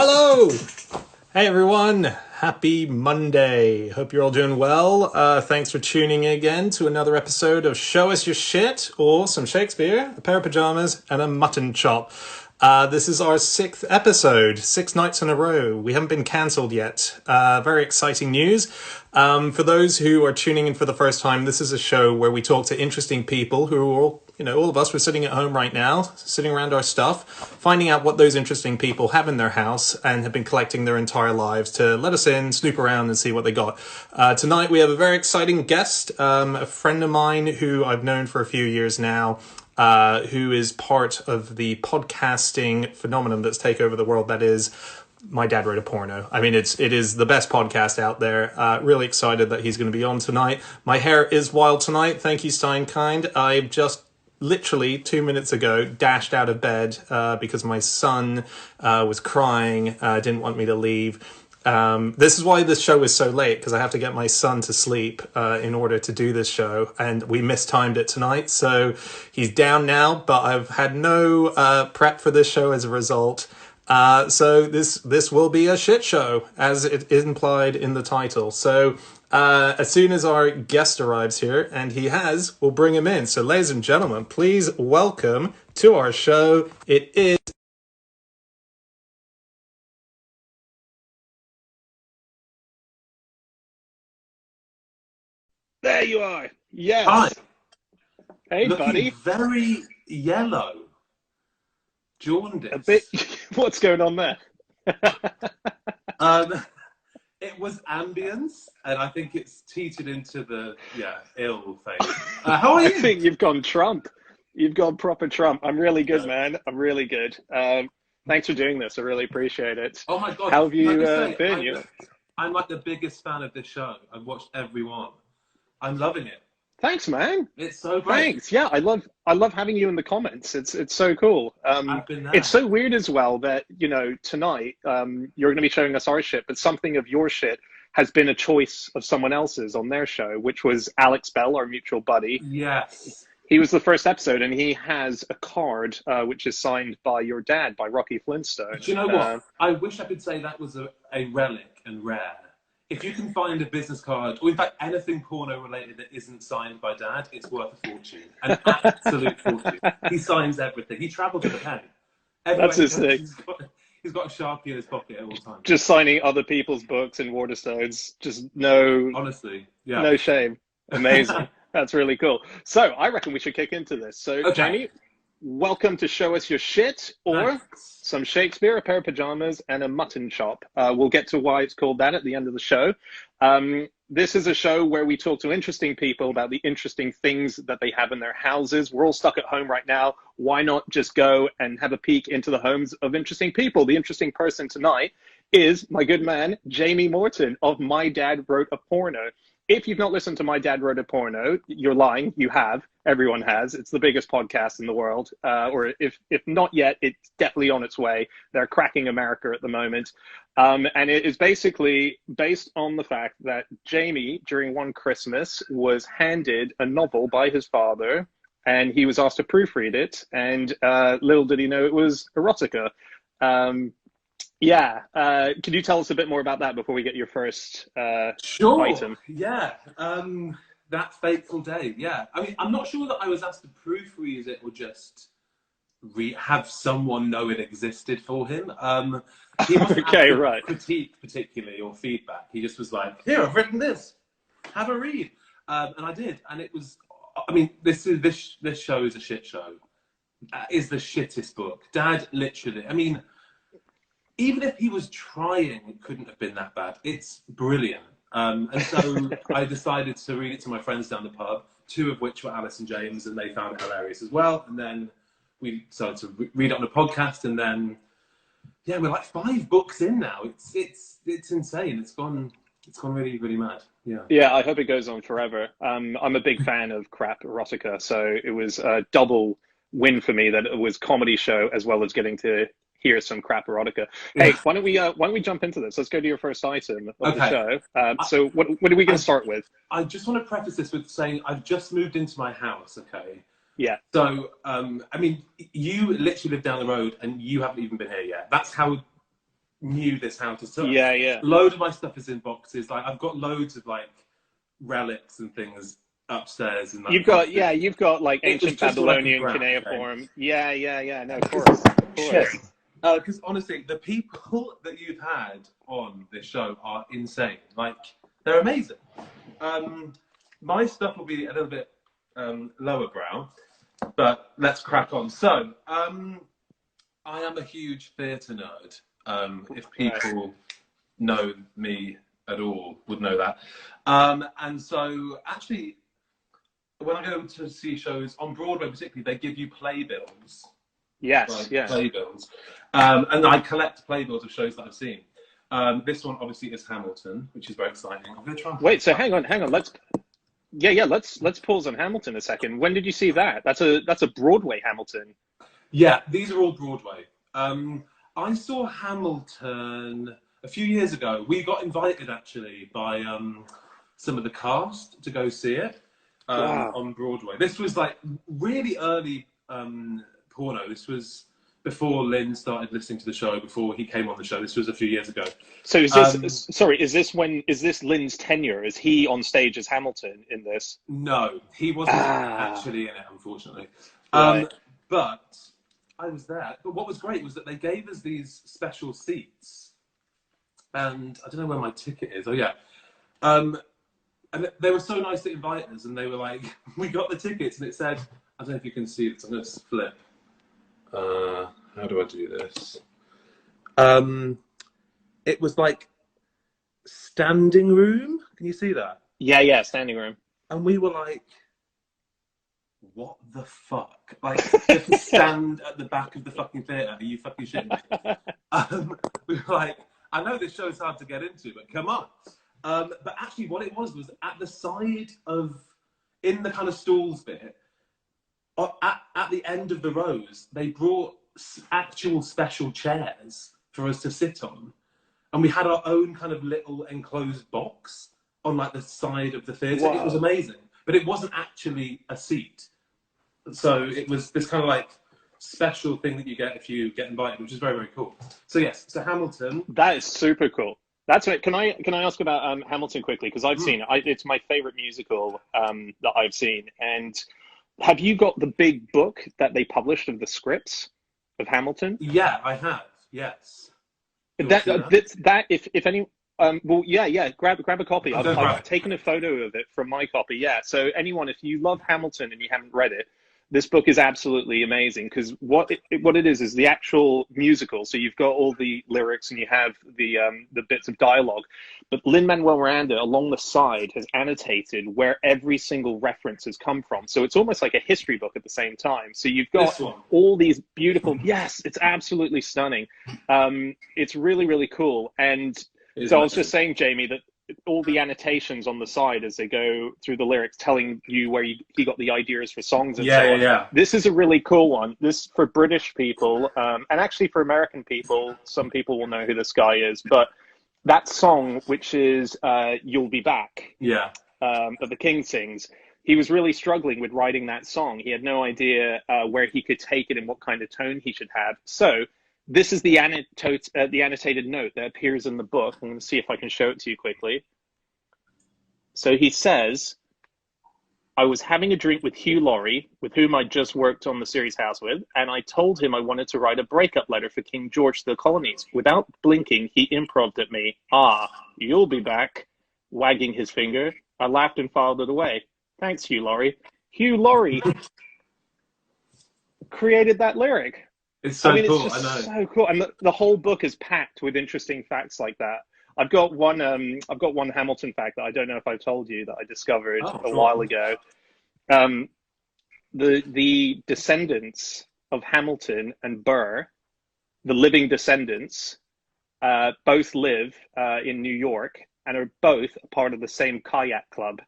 Hello! Hey everyone, happy Monday. Hope you're all doing well. Thanks for tuning in again to another episode of Show Us Your Shit, or some Shakespeare, a pair of pajamas, and a mutton chop. This is our 6th episode, 6 nights in a row. We haven't been cancelled yet. Very exciting news. For those who are tuning in for the first time, this is a show where we talk to interesting people who are all of us, we're sitting at home right now, sitting around our stuff, finding out what those interesting people have in their house and have been collecting their entire lives to let us in, snoop around and see what they got. Tonight we have a very exciting guest, a friend of mine who I've known for a few years now, who is part of the podcasting phenomenon that's taken over the world, that is My Dad Wrote a Porno. I mean, it is the best podcast out there. Really excited that he's going to be on tonight. My hair is wild tonight. Thank you, Steinkind. I've just literally 2 minutes ago dashed out of bed because my son was crying, didn't want me to leave. This is why this show is so late, because I have to get my son to sleep in order to do this show, and we mistimed it tonight, so he's down now, but I've had no prep for this show as a result. So this will be a shit show, as it is implied in the title. So as soon as our guest arrives here, and we'll bring him in. So ladies and gentlemen, please welcome to our show. It is... There you are. Yes. Hi. Hey, Looking buddy. very yellow. Jaundice. A bit. What's going on there? It was ambience, and I think it's teetered into the ill phase. How are you? I think you've gone Trump. You've gone proper Trump. I'm really good, man. I'm really good. Thanks for doing this. I really appreciate it. Oh my god! How have you been? I'm like the biggest fan of this show. I've watched every one. I'm loving it. Thanks, man. It's so great. Thanks. Yeah, I love having you in the comments. It's so cool. I've been there. It's so weird as well that, tonight you're going to be showing us our shit, but something of your shit has been a choice of someone else's on their show, which was Alex Bell, our mutual buddy. Yes. He was the first episode, and he has a card which is signed by your dad, by Rocky Flintstone. Do you know what? I wish I could say that was a relic and rare. If you can find a business card, or in fact anything porno related that isn't signed by Dad, it's worth a fortune. An absolute fortune. He signs everything. He travels with a pen. That's his thing. He's got a Sharpie in his pocket at all times. Just signing other people's books in Waterstones. Just no... Honestly, yeah. No shame. Amazing. That's really cool. So I reckon we should kick into this. So okay. Jamie, welcome to Show Us Your Shit, or some Shakespeare, a pair of pajamas, and a mutton chop. We'll get to why it's called that at the end of the show. This is a show where we talk to interesting people about the interesting things that they have in their houses. We're all stuck at home right now. Why not just go and have a peek into the homes of interesting people? The interesting person tonight is my good man, Jamie Morton of My Dad Wrote a Porno. If you've not listened to My Dad Wrote a Porno, you're lying. You have. Everyone has. It's the biggest podcast in the world. Or if not yet, it's definitely on its way. They're cracking America at the moment. And it is basically based on the fact that Jamie, during one Christmas, was handed a novel by his father, and he was asked to proofread it. And little did he know it was erotica. Can you tell us a bit more about that before we get your first item? Yeah. That fateful day. Yeah. I mean, I'm not sure that I was asked to proofread it or just have someone know it existed for him. He wasn't okay, right. Critique particularly or feedback. He just was like, "Here, I've written this. Have a read." And I did, and it was. I mean, this show is a shit show. Is the shittest book. Dad, literally. I mean. Even if he was trying, it couldn't have been that bad. It's brilliant. And so I decided to read it to my friends down the pub, 2 of which were Alice and James, and they found it hilarious as well. And then we started to read it on a podcast, and then, we're like 5 books in now. It's insane. It's gone really, really mad. Yeah. Yeah, I hope it goes on forever. I'm a big fan of crap erotica, so it was a double win for me that it was comedy show as well as getting to hear some crap erotica. Hey, why don't we jump into this? Let's go to your first item of the show. So what are we going to start with? I just want to preface this with saying I've just moved into my house, okay? Yeah. So, I mean, you literally live down the road and you haven't even been here yet. That's how knew this how to stuff. Yeah, yeah. Load of my stuff is in boxes. Like I've got loads of like relics and things upstairs. And like, you've got like ancient Babylonian cuneiform. Okay? Yeah. No, of course. Because honestly, the people that you've had on this show are insane. Like they're amazing. My stuff will be a little bit lower brow, but let's crack on. So, I am a huge theatre nerd. If people know me at all, would know that. And so, actually, when I go to see shows on Broadway, particularly, they give you playbills. Yes, yeah. Playbills. And I collect playbills of shows that I've seen. This one, obviously, is Hamilton, which is very exciting. I'm going to try. Wait, so hang on. Let's pause on Hamilton a second. When did you see that? That's a Broadway Hamilton. Yeah, these are all Broadway. I saw Hamilton a few years ago. We got invited actually by some of the cast to go see it on Broadway. This was like really early Porno. This was before Lynn started listening to the show, before he came on the show. This was a few years ago. So is this is this Lynn's tenure? Is he on stage as Hamilton in this? No, he wasn't actually in it, unfortunately. Right. But I was there. But what was great was that they gave us these special seats. And I don't know where my ticket is. Oh, yeah. And they were so nice to invite us. And they were like, we got the tickets. And it said, I don't know if you can see this. I'm going to flip. How do I do this? It was like standing room. Can you see that? Yeah, standing room. And we were like, what the fuck? Like, just stand at the back of the fucking theatre. Are you fucking shitting me? We were like, I know this show's hard to get into, but come on. But actually what it was at the side of, in the kind of stalls bit, at the end of the rows, they brought actual special chairs for us to sit on. And we had our own kind of little enclosed box on like the side of the theatre. Wow. It was amazing. But it wasn't actually a seat. So it was this kind of like special thing that you get if you get invited, which is very, very cool. So yes, so Hamilton. That is super cool. That's it. Can I ask about Hamilton quickly? Because I've seen it. It's my favorite musical that I've seen. And have you got the big book that they published of the scripts of Hamilton? Yeah, I have. Yes. That if any. Well, yeah. Grab a copy. I've taken a photo of it from my copy. Yeah. So anyone, if you love Hamilton and you haven't read it, this book is absolutely amazing because what it is the actual musical. So you've got all the lyrics and you have the bits of dialogue, but Lin-Manuel Miranda along the side has annotated where every single reference has come from. So it's almost like a history book at the same time. So you've got all these beautiful. Yes, it's absolutely stunning. It's really, really cool. And so I was just saying, Jamie, that all the annotations on the side as they go through the lyrics telling you where he got the ideas for songs and so on. Yeah. This is a really cool one. This for British people, and actually for American people, some people will know who this guy is, but that song, which is You'll Be Back, that the King sings, he was really struggling with writing that song. He had no idea where he could take it and what kind of tone he should have. So this is the annotated note that appears in the book. I'm going to see if I can show it to you quickly. So he says, I was having a drink with Hugh Laurie, with whom I just worked on the series House with, and I told him I wanted to write a breakup letter for King George to the colonies. Without blinking, he improv'd at me. You'll be back, wagging his finger. I laughed and filed it away. Thanks, Hugh Laurie. Hugh Laurie created that lyric. It's so cool. It's just so cool, and the whole book is packed with interesting facts like that. I've got one Hamilton fact that I don't know if I've told you that I discovered a while ago. The descendants of Hamilton and Burr, the living descendants, both live in New York and are both a part of the same kayak club.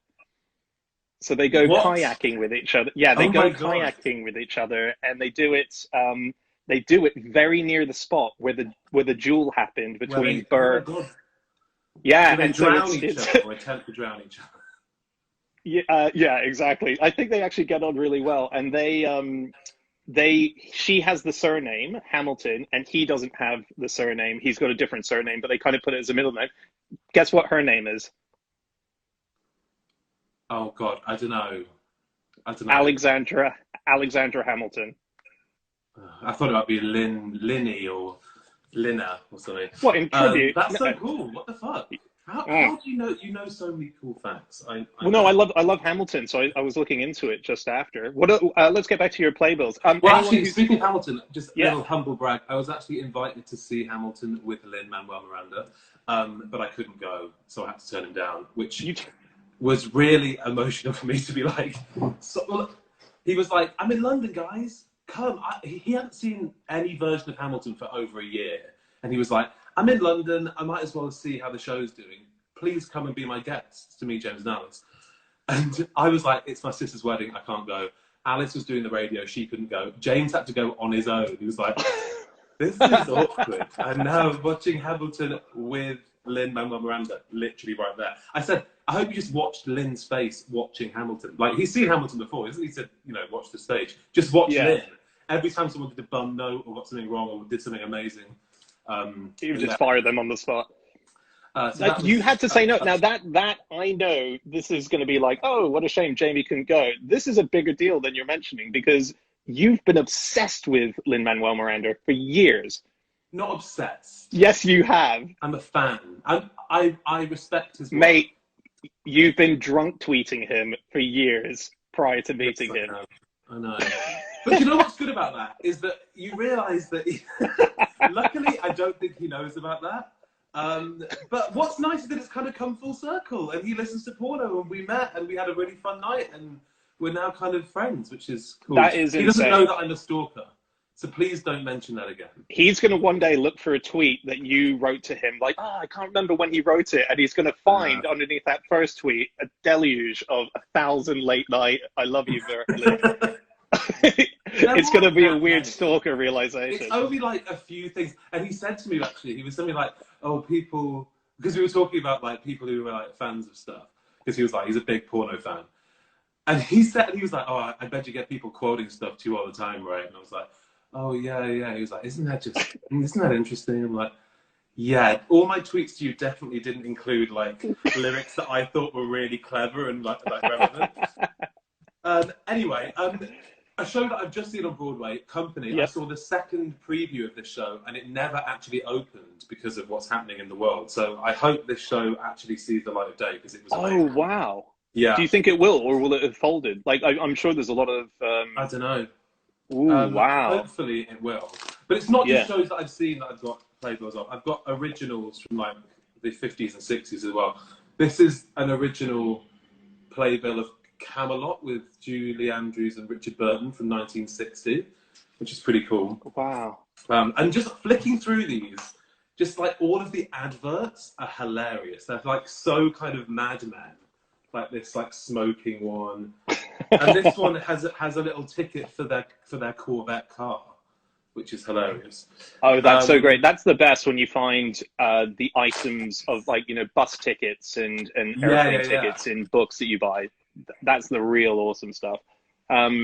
So they go kayaking with each other. Yeah, they go kayaking with each other, and they do it. They do it very near the spot where the duel happened between Burr. Oh yeah, and drown each other, or attempt to drown each other. Yeah, exactly. I think they actually get on really well, and they she has the surname Hamilton, and he doesn't have the surname. He's got a different surname, but they kind of put it as a middle name. Guess what her name is? Oh God, I don't know. Alexandra Hamilton. I thought it might be Linny or Lina or something. What, in tribute? That's so cool. What the fuck? How do you know? You know so many cool facts. I love Hamilton, so I was looking into it just after. Let's get back to your playbills. Well, actually, speaking of Hamilton, just a little humble brag. I was actually invited to see Hamilton with Lin-Manuel Miranda, but I couldn't go, so I had to turn him down, which was really emotional for me to be like. He was like, "I'm in London, guys. Come." He hadn't seen any version of Hamilton for over a year, and he was like, "I'm in London. I might as well see how the show's doing. Please come and be my guests." To me, James and Alice. And I was like, "It's my sister's wedding. I can't go." Alice was doing the radio. She couldn't go. James had to go on his own. He was like, "This is awkward." And now watching Hamilton with Lin-Manuel Miranda, literally right there. I said, "I hope you just watched Lynn's face watching Hamilton. Like, he's seen Hamilton before, isn't he? He said, watch the stage. Just watch Lynn. Every time someone did a bum note or got something wrong or did something amazing, you would just fire them on the spot." You had to say no. Now that I know this is going to be like, oh, what a shame Jamie couldn't go. This is a bigger deal than you're mentioning, because you've been obsessed with Lin-Manuel Miranda for years. Not obsessed. Yes, you have. I'm a fan. I respect his work. Mate, you've been drunk tweeting him for years prior to meeting him. I know. But you know what's good about that is that you realise that luckily I don't think he knows about that. But what's nice is that it's kind of come full circle, and he listens to Porno, and we met and we had a really fun night, and we're now kind of friends, which is cool. That is insane. He doesn't know that I'm a stalker, so please don't mention that again. He's going to one day look for a tweet that you wrote to him, like, I can't remember when he wrote it, and he's going to find underneath that first tweet a deluge of 1,000 late night "I love you" It's going to be a weird stalker realization. It's only like a few things. And he said to me, actually, he was something like, "Oh, people," because we were talking about like people who were like fans of stuff, because he was like, he's a big Porno fan. And he was like, "Oh, I bet you get people quoting stuff to you all the time, right?" And I was like, "Oh, yeah." He was like, isn't that interesting?" I'm like, "Yeah, all my tweets to you definitely didn't include like lyrics that I thought were really clever and like relevant." Anyway, a show that I've just seen on Broadway, Company. Yep. I saw the second preview of this show, and it never actually opened because of what's happening in the world. So I hope this show actually sees the light of day, because it was amazing. Oh, wow. Yeah. Do you think it will, or will it have folded? Like, I'm sure there's a lot of... I don't know. Ooh, wow. Hopefully it will. But it's not just shows that I've seen that I've got playbills of. I've got originals from like the 50s and 60s as well. This is an original playbill of Camelot with Julie Andrews and Richard Burton from 1960, which is pretty cool. Wow. And just flicking through these, just like all of the adverts are hilarious. They're like so kind of Mad Men, like this like smoking one, and this one has a little ticket for their Corvette car, which is hilarious. Oh, that's so great. That's the best, when you find the items of like, bus tickets and airplane tickets in books that you buy. That's the real awesome stuff.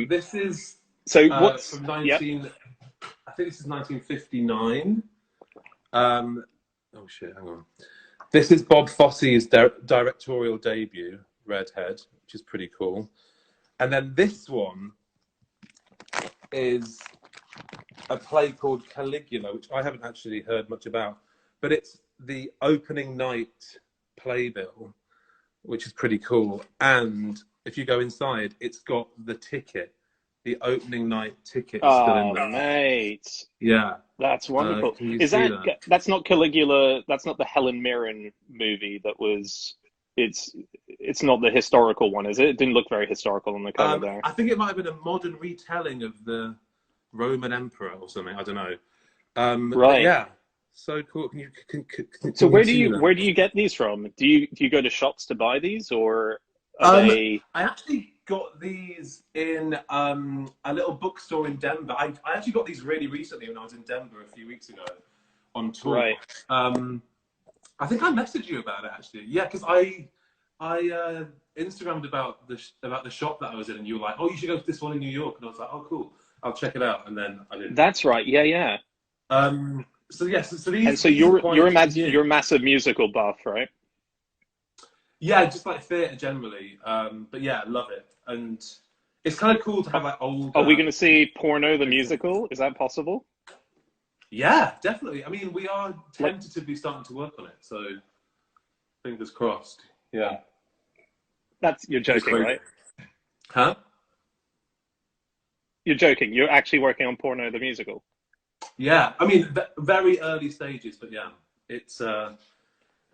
This is what's from 19. I think this is 1959. Oh shit! Hang on. This is Bob Fosse's directorial debut, Redhead, which is pretty cool. And then this one is a play called Caligula, which I haven't actually heard much about, but it's the opening night playbill, which is pretty cool. And if you go inside, it's got the ticket, the opening night ticket still in there. Mate. Yeah. That's wonderful. Is that's not Caligula, that's not the Helen Mirren movie that was, it's not the historical one, is it? It didn't look very historical on the cover there. I think it might have been a modern retelling of the Roman Emperor or something, I don't know. Right. Yeah. So cool. So where do you get these from? Do you go to shops to buy these, or I actually got these in a little bookstore in Denver. I actually got these really recently when I was in Denver a few weeks ago on tour. Right. I think I messaged you about it actually. Yeah, because I Instagrammed about the shop that I was in, and you were like, "Oh, you should go to this one in New York," and I was like, "Oh, cool." I'll check it out, and then I didn't. That's right. Yeah, yeah. So yes, so these. And so these are quite you're a massive musical buff, right? Yeah, just like theatre generally. But yeah, I love it, and it's kind of cool to have like old. Are we going to see Porno the musical? Is that possible? Yeah, definitely. I mean, we are Like- tentatively starting to work on it, so fingers crossed. Yeah. You're joking, right? Huh? You're joking. You're actually working on Porno the musical. Yeah. I mean, very early stages, but yeah, it's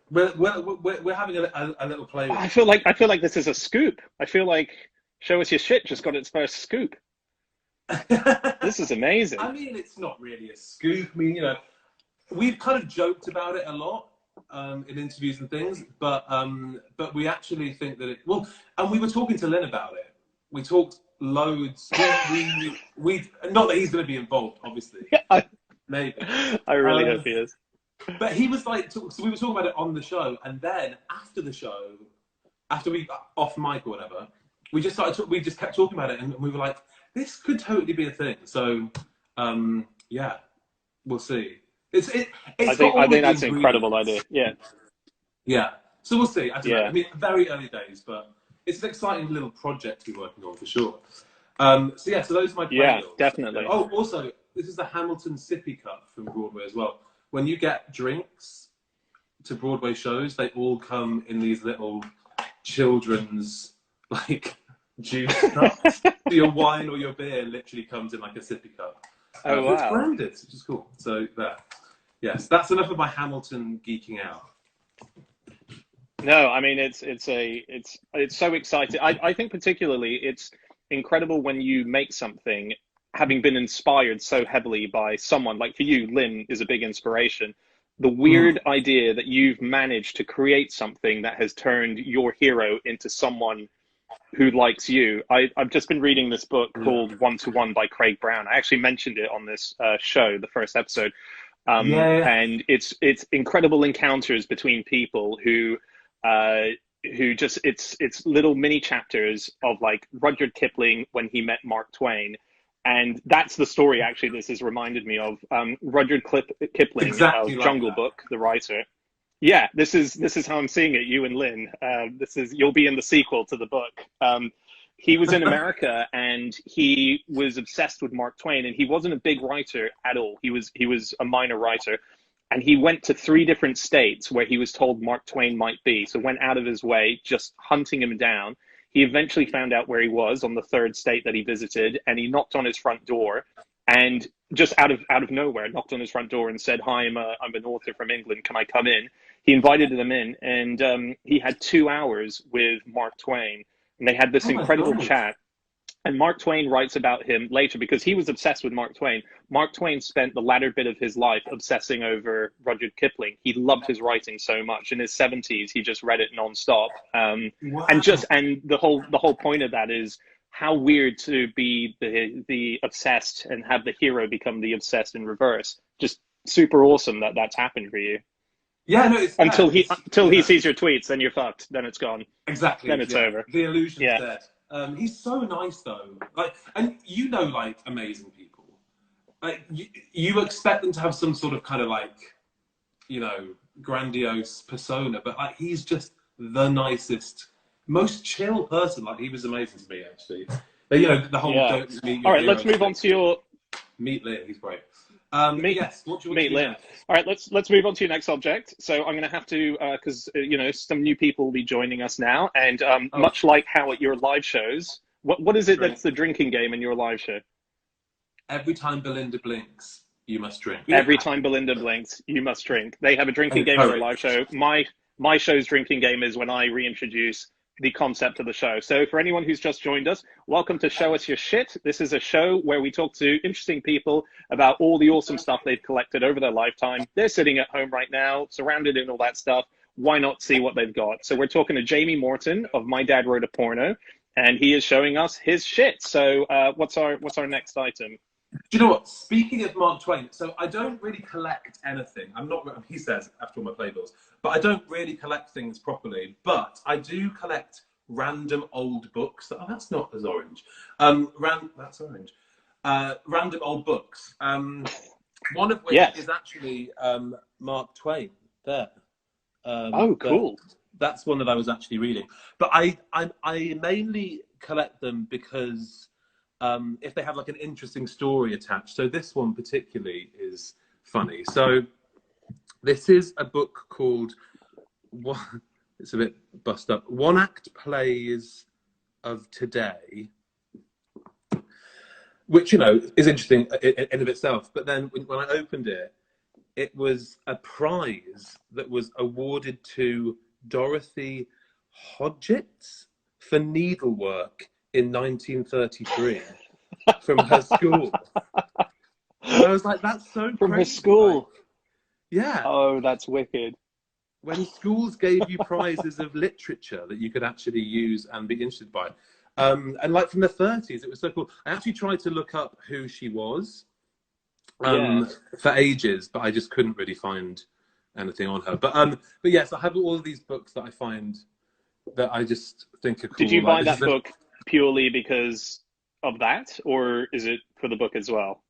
we're having a little play. With I feel like this is a scoop. I feel like Show Us Your Shit just got its first scoop. This is amazing. I mean, it's not really a scoop. I mean, you know, we've kind of joked about it a lot in interviews and things, but we actually think that well, and we were talking to Lynn about it. We talked loads. We not that he's going to be involved, obviously. Maybe. I really hope he is. But he was like, so we were talking about it on the show, and then after the show, after we got off mic or whatever, we just kept talking about it, and we were like, this could totally be a thing. So, yeah, we'll see. It's I think that's an incredible idea. Yeah. Yeah. So we'll see. I don't know. Yeah. I mean, very early days, but it's an exciting little project to be working on for sure. So yeah, so those are my Yeah, playbills. definitely. Oh, also, this is the Hamilton Sippy Cup from Broadway as well. When you get drinks to Broadway shows, they all come in these little children's like juice cups. So your wine or your beer literally comes in like a sippy cup. Oh, wow. It's branded, which is cool. So there. Yes, that's enough of my Hamilton geeking out. No, I mean it's so exciting. I think particularly it's incredible when you make something having been inspired so heavily by someone. Like for you, Lynn is a big inspiration. The weird idea that you've managed to create something that has turned your hero into someone who likes you. I've just been reading this book called One to One by Craig Brown. I actually mentioned it on this show, the first episode. And it's incredible encounters between people who just it's little mini chapters of like Rudyard Kipling when he met Mark Twain, and that's the story actually this has reminded me of. Rudyard Kipling, exactly like Jungle that. Book, the writer. Yeah, this is how I'm seeing it. You and Lynn, you'll be in the sequel to the book. He was in America and he was obsessed with Mark Twain, and he wasn't a big writer at all. He was a minor writer, and he went to 3 different states where he was told Mark Twain might be. So went out of his way, just hunting him down. He eventually found out where he was on the 3rd state that he visited, and he knocked on his front door, and just out of nowhere, knocked on his front door and said, "Hi, I'm an author from England. Can I come in?" He invited them in, and he had 2 hours with Mark Twain, and they had this incredible chat. And Mark Twain writes about him later because he was obsessed with Mark Twain. Mark Twain spent the latter bit of his life obsessing over Rudyard Kipling. He loved his writing so much. In his 70s, he just read it nonstop. Wow. And the whole point of that is how weird to be the obsessed and have the hero become the obsessed in reverse. Just super awesome that that's happened for you. Yeah, no, it's until he sees your tweets, then you're fucked. Then it's gone. Exactly. Then it's over. The illusion's Yeah. dead. He's so nice though. Like, and you know, like amazing people. Like you expect them to have some sort of kind of like, you know, grandiose persona, but like he's just the nicest, most chill person. Like he was amazing to me actually. But, you know, the whole don't meet your All right, hero let's move on to your meet Lynn. He's great. Yes. What do you want meet to do Lynn. next? All right, let's move on to your next subject. So I'm going to have to because you know some new people will be joining us now, and much like how at your live shows, what is it that's the drinking game in your live show? Every time Belinda blinks, you must drink. Every time Belinda blinks, you must drink. They have a drinking game in their live show. My show's drinking game is when I reintroduce the concept of the show. So for anyone who's just joined us, welcome to Show Us Your Shit. This is a show where we talk to interesting people about all the awesome stuff they've collected over their lifetime. They're sitting at home right now, surrounded in all that stuff. Why not see what they've got? So we're talking to Jamie Morton of My Dad Wrote a Porno, and he is showing us his shit. So what's our next item? Do you know what? Speaking of Mark Twain, so I don't really collect anything. I'm not, he says, after all my playbills, but I don't really collect things properly. But I do collect random old books. Oh, that's not as orange. That's orange. Random old books. One of which Yes. is actually Mark Twain. There. Oh, cool. That's one that I was actually reading. But I mainly collect them because if they have like an interesting story attached. So this one particularly is funny. So this is a book called it's a bit bust up. One Act Plays of Today, which, you know, is interesting in of itself. But then when I opened it, it was a prize that was awarded to Dorothy Hodgetts for needlework in 1933 from her school. And I was like, that's so From crazy. her school. Like, yeah. Oh, that's wicked. When schools gave you prizes of literature that you could actually use and be interested by. And like from the 30s, it was so cool. I actually tried to look up who she was for ages, but I just couldn't really find anything on her. But yes, I have all of these books that I find that I just think are cool. Did you buy that book purely because of that, or is it for the book as well?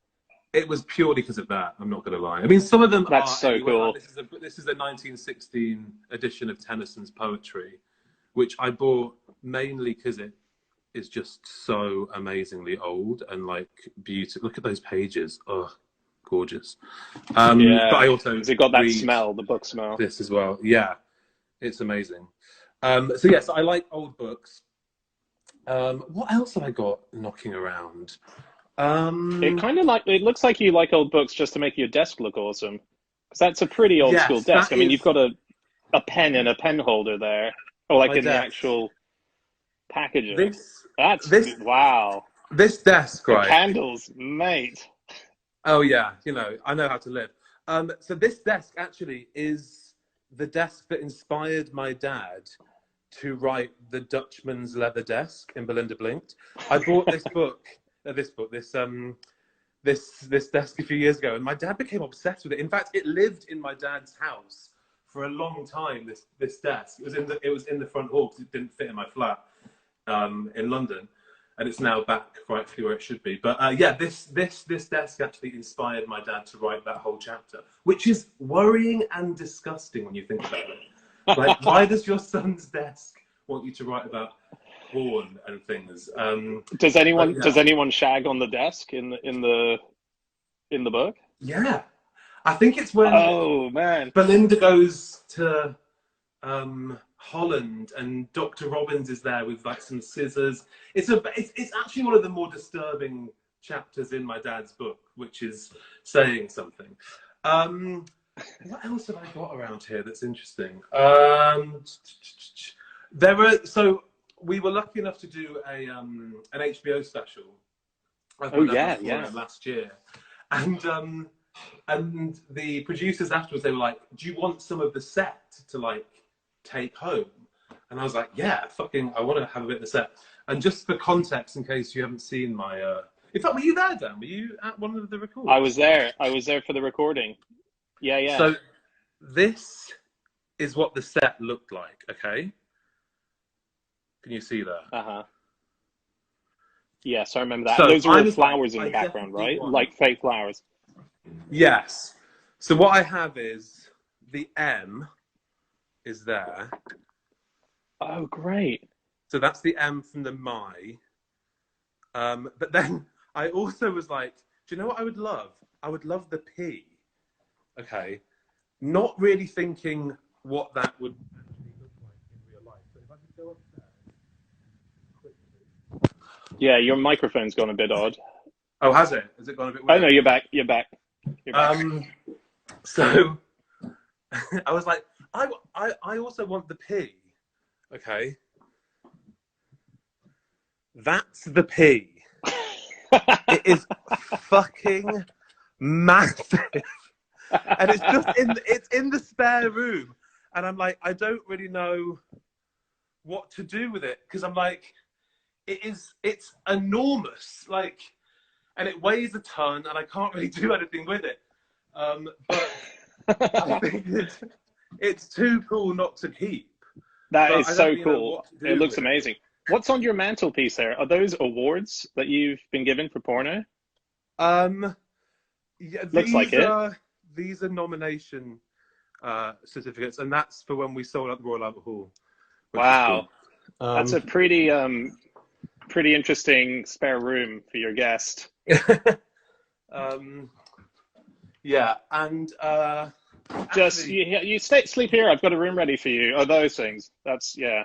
It was purely because of that. I'm not going to lie. I mean, some of them That's so cool. Like, this is a 1916 edition of Tennyson's poetry, which I bought mainly because it is just so amazingly old and like beautiful. Look at those pages. Oh, gorgeous. But I also has it got that smell, the book smell? This as well. Yeah, it's amazing. So yes, I like old books. What else have I got knocking around? It looks like you like old books just to make your desk look awesome, because that's a pretty old school desk. I mean, you've got a pen and a pen holder there, or like in the actual packaging. Wow. This desk, right? Candles, mate. Oh yeah, you know, I know how to live. So this desk actually is the desk that inspired my dad to write The Dutchman's Leather Desk in Belinda Blinked. I bought this this desk a few years ago, and my dad became obsessed with it. In fact, it lived in my dad's house for a long time. This desk, it was in the front hall because it didn't fit in my flat in London, and it's now back rightfully where it should be. But yeah, this desk actually inspired my dad to write that whole chapter, which is worrying and disgusting when you think about it. Like, why does your son's desk want you to write about porn and things? Does anyone shag on the desk in the book? Yeah, I think it's when Belinda goes to Holland and Dr. Robbins is there with like some scissors. It's actually one of the more disturbing chapters in my dad's book, which is saying something. What else have I got around here that's interesting? We were lucky enough to do an HBO special. Last year, and the producers afterwards, they were like, "Do you want some of the set to like take home?" And I was like, "Yeah, I want to have a bit of the set." And just for context, in case you haven't seen my, in fact, were you there, Dan? Were you at one of the recordings? I was there for the recording. Yeah. So this is what the set looked like. Okay. Can you see that? Yes, I remember that. So those are flowers in the background, right? Like fake flowers. Yes. So what I have is the M is there. Oh, great. So that's the M from the my. But then I also was like, do you know what I would love? I would love the P. Okay. Not really thinking what that would actually look like in real life. So if I could go upstairs quickly. Yeah, your microphone's gone a bit odd. Oh, has it? Has it gone a bit weird? Oh no, you're back. So I was like, I also want the P. Okay. That's the P. It is fucking massive. And it's in the spare room. And I'm like, I don't really know what to do with it. Because I'm like, it's enormous. Like, and it weighs a ton and I can't really do anything with it. But I think it's too cool not to keep. That is so cool. It looks amazing. What's on your mantelpiece there? Are those awards that you've been given for porno? Yeah, Looks like it. These are nomination certificates, and that's for when we sold out the Royal Albert Hall, which was cool. Wow. That's a pretty interesting spare room for your guest. Yeah, and Just actually, you sleep here. I've got a room ready for you. Oh, those things. That's yeah.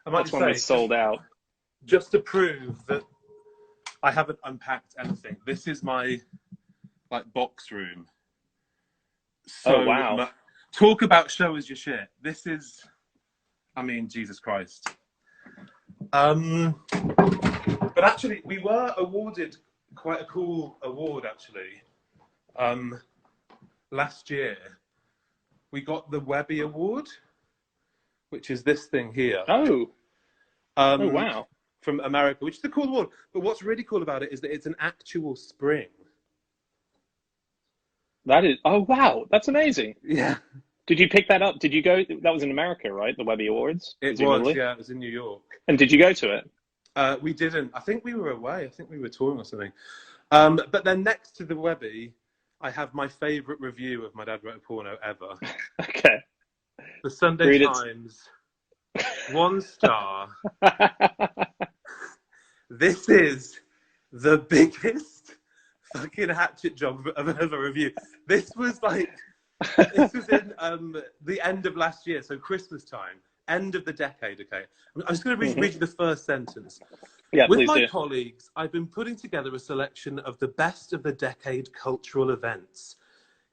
I might That's just when we say, sold out. just to prove that I haven't unpacked anything. This is my box room. Oh So wow. talk about show as your shit. This is, I mean, Jesus Christ. But actually, we were awarded quite a cool award. Actually, last year we got the Webby Award, which is this thing here. Oh. Oh Um, wow. from America, which is a cool award. But what's really cool about it is that it's an actual spring. That is. Oh wow. That's amazing. Yeah, Did you pick that up? Did you go? That was in America, right? The Webby Awards, it was. presumably. Yeah, it was in New York. And did you go to it? We didn't. I think we were away. I think we were touring or something. But then next to the Webby, I have my favourite review of My Dad Wrote a Porno ever. Okay. The Sunday Read it. Times, 1 star. This is the biggest fucking hatchet job of a review. This was in the end of last year, so Christmas time, end of the decade. Okay, I'm just going to read you the first sentence. Yeah, With please my do. colleagues, I've been putting together a selection of the best of the decade cultural events.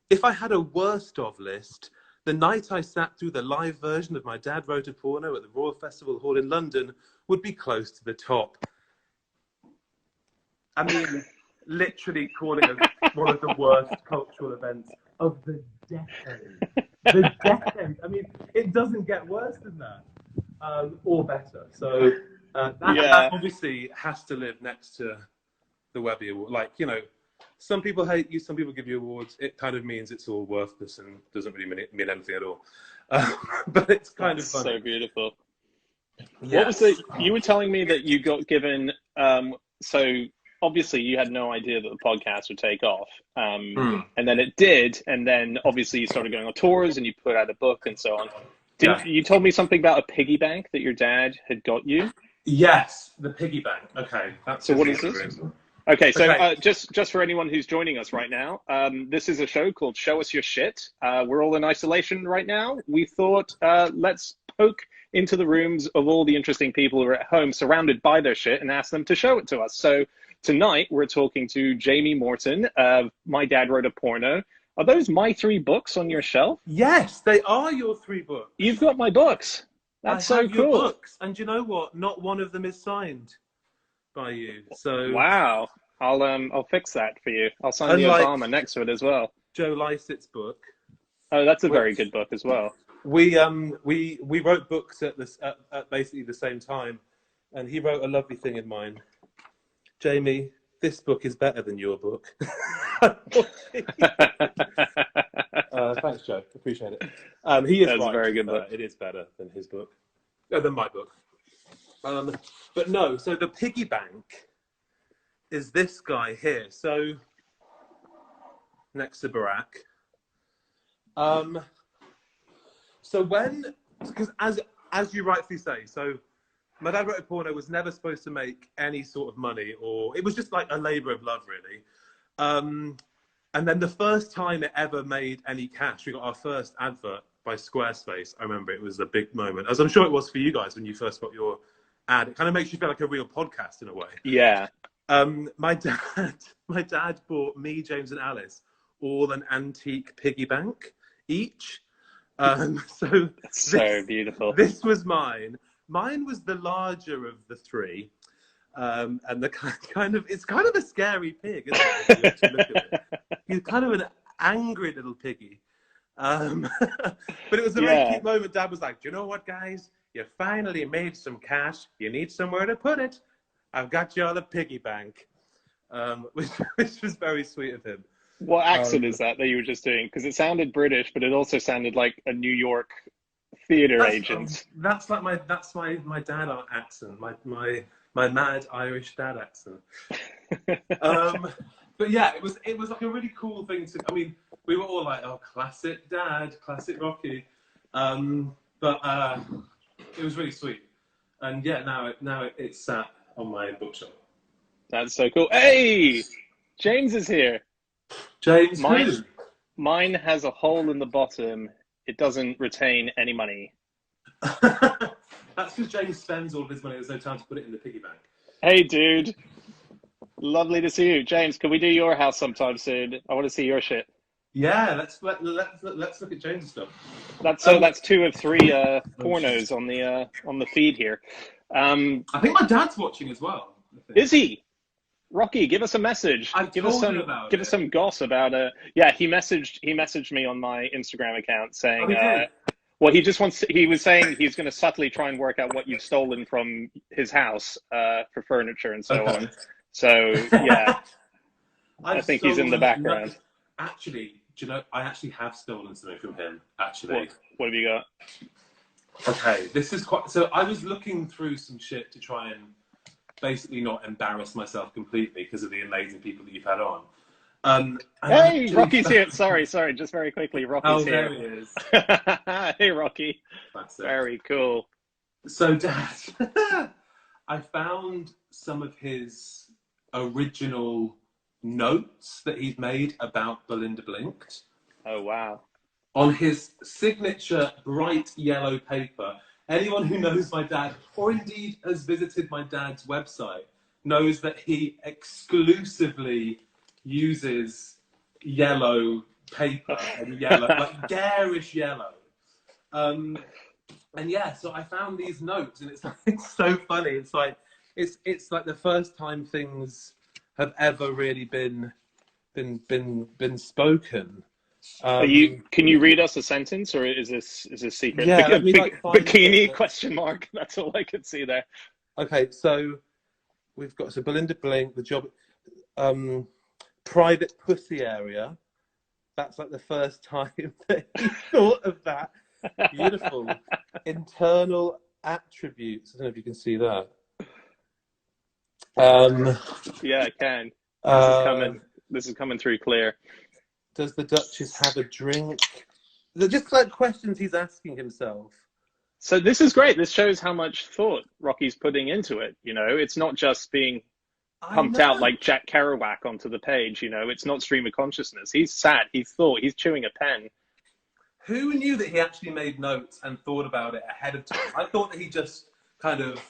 If I had a worst of list, the night I sat through the live version of My Dad Wrote a Porno at the Royal Festival Hall in London would be close to the top. I mean, literally calling it one of the worst cultural events of the decade. The decade. I mean, it doesn't get worse than that, or better. So that obviously has to live next to the Webby Award. Like, you know, some people hate you, some people give you awards. It kind of means it's all worthless and doesn't really mean anything at all. But it's kind of funny. So beautiful. Yes. What was the? You were telling me that you got given. So obviously you had no idea that the podcast would take off, and then it did, and then obviously you started going on tours and you put out a book and so on. You told me something about a piggy bank that your dad had got you? Yes, the piggy bank. Okay. So what is this? Okay, so just for anyone who's joining us right now, this is a show called Show Us Your Shit. We're all in isolation right now. We thought, let's poke into the rooms of all the interesting people who are at home surrounded by their shit and ask them to show it to us. So tonight we're talking to Jamie Morton of My Dad Wrote a Porno. Are those my 3 books on your shelf? Yes, they are your 3 books. You've got my books. That's so cool. Your books, and you know what? Not one of them is signed by you. So wow, I'll fix that for you. I'll sign the Obama next to it as well. Joe Lycett's book. Oh, that's a very good book as well. We wrote books at basically the same time, and he wrote a lovely thing in mine. Jamie, this book is better than your book. Thanks, Joe. Appreciate it. He is That's right. A very good book. It is better than his book, than my book. But no. So the piggy bank is this guy here. So next to Barack. So because as you rightfully say, so My Dad Wrote a Porno was never supposed to make any sort of money, or it was just like a labour of love, really. And then the first time it ever made any cash, we got our first advert by Squarespace. I remember it was a big moment, as I'm sure it was for you guys when you first got your ad. It kind of makes you feel like a real podcast in a way. Yeah. My dad bought me, James, and Alice all an antique piggy bank each. So beautiful. This was mine. Mine was the larger of the 3, and the it's kind of a scary pig, isn't it? If you actually look at it. He's kind of an angry little piggy. But it was a very cute moment. Dad was like, "Do you know what, guys? You finally made some cash. You need somewhere to put it. I've got you all a piggy bank," which was very sweet of him. What accent is that you were just doing? Because it sounded British, but it also sounded like a New York theatre agent. That's my dad accent. My mad Irish dad accent. But yeah, it was like a really cool thing to. I mean, we were all like, "Oh, classic Dad, classic Rocky," but it was really sweet. And yeah, now it's sat on my bookshelf. That's so cool. Hey, James is here. James, Mine, mine has a hole in the bottom. It doesn't retain any money. That's because James spends all of his money. There's no time to put it in the piggy bank. Hey, dude. Lovely to see you. James, can we do your house sometime soon? I want to see your shit. Yeah, let's look at James' stuff. That's two of three pornos shit. on the feed here. I think my dad's watching as well. Is he? Rocky, give us a message. Give us some goss about Yeah, he messaged me on my Instagram account saying well, he was saying he's going to subtly try and work out what you've stolen from his house for furniture and so on. So, yeah. I think he's in the background. Actually, do you know, I actually have stolen something from him, actually. What have you got? Okay, this is quite... So I was looking through some shit to try and basically not embarrass myself completely because of the amazing people that you've had on. Hey, Rocky's here. Sorry, just very quickly. Rocky's here. There he is. Hey, Rocky. That's it. Very cool. So, Dad, I found some of his original notes that he's made about Belinda Blinked. Oh, wow. On his signature bright yellow paper. Anyone who knows my dad, or indeed has visited my dad's website, knows that he exclusively uses yellow paper and yellow, like garish yellow. And yeah, so I found these notes, and it's so funny. It's like the first time things have ever really been spoken. Can you read us a sentence, or is this secret? Yeah, bikini question mark. That's all I could see there. Okay, so we've got Belinda Blink, the job, private pussy area. That's like the first time that he thought of that. Beautiful. Internal attributes. I don't know if you can see that. Yeah, I can. This is coming through clear. Does the Duchess have a drink? They're just like questions he's asking himself. So this is great. This shows how much thought Rocky's putting into it. You know, it's not just being pumped out like Jack Kerouac onto the page. You know, it's not stream of consciousness. He's sat, he's thought, he's chewing a pen. Who knew that he actually made notes and thought about it ahead of time? I thought that he just kind of,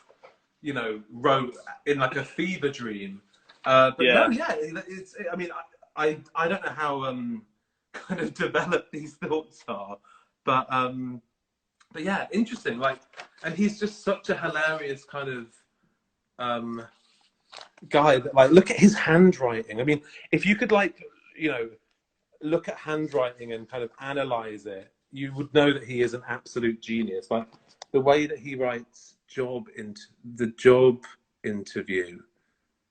you know, wrote in like a fever dream. But yeah. No, yeah, I mean, I don't know how kind of developed these thoughts are, but yeah, interesting. Like, and he's just such a hilarious kind of guy that, like, look at his handwriting. I mean, if you could, like, you know, look at handwriting and kind of analyze it, you would know that he is an absolute genius. Like the way that he writes the job interview.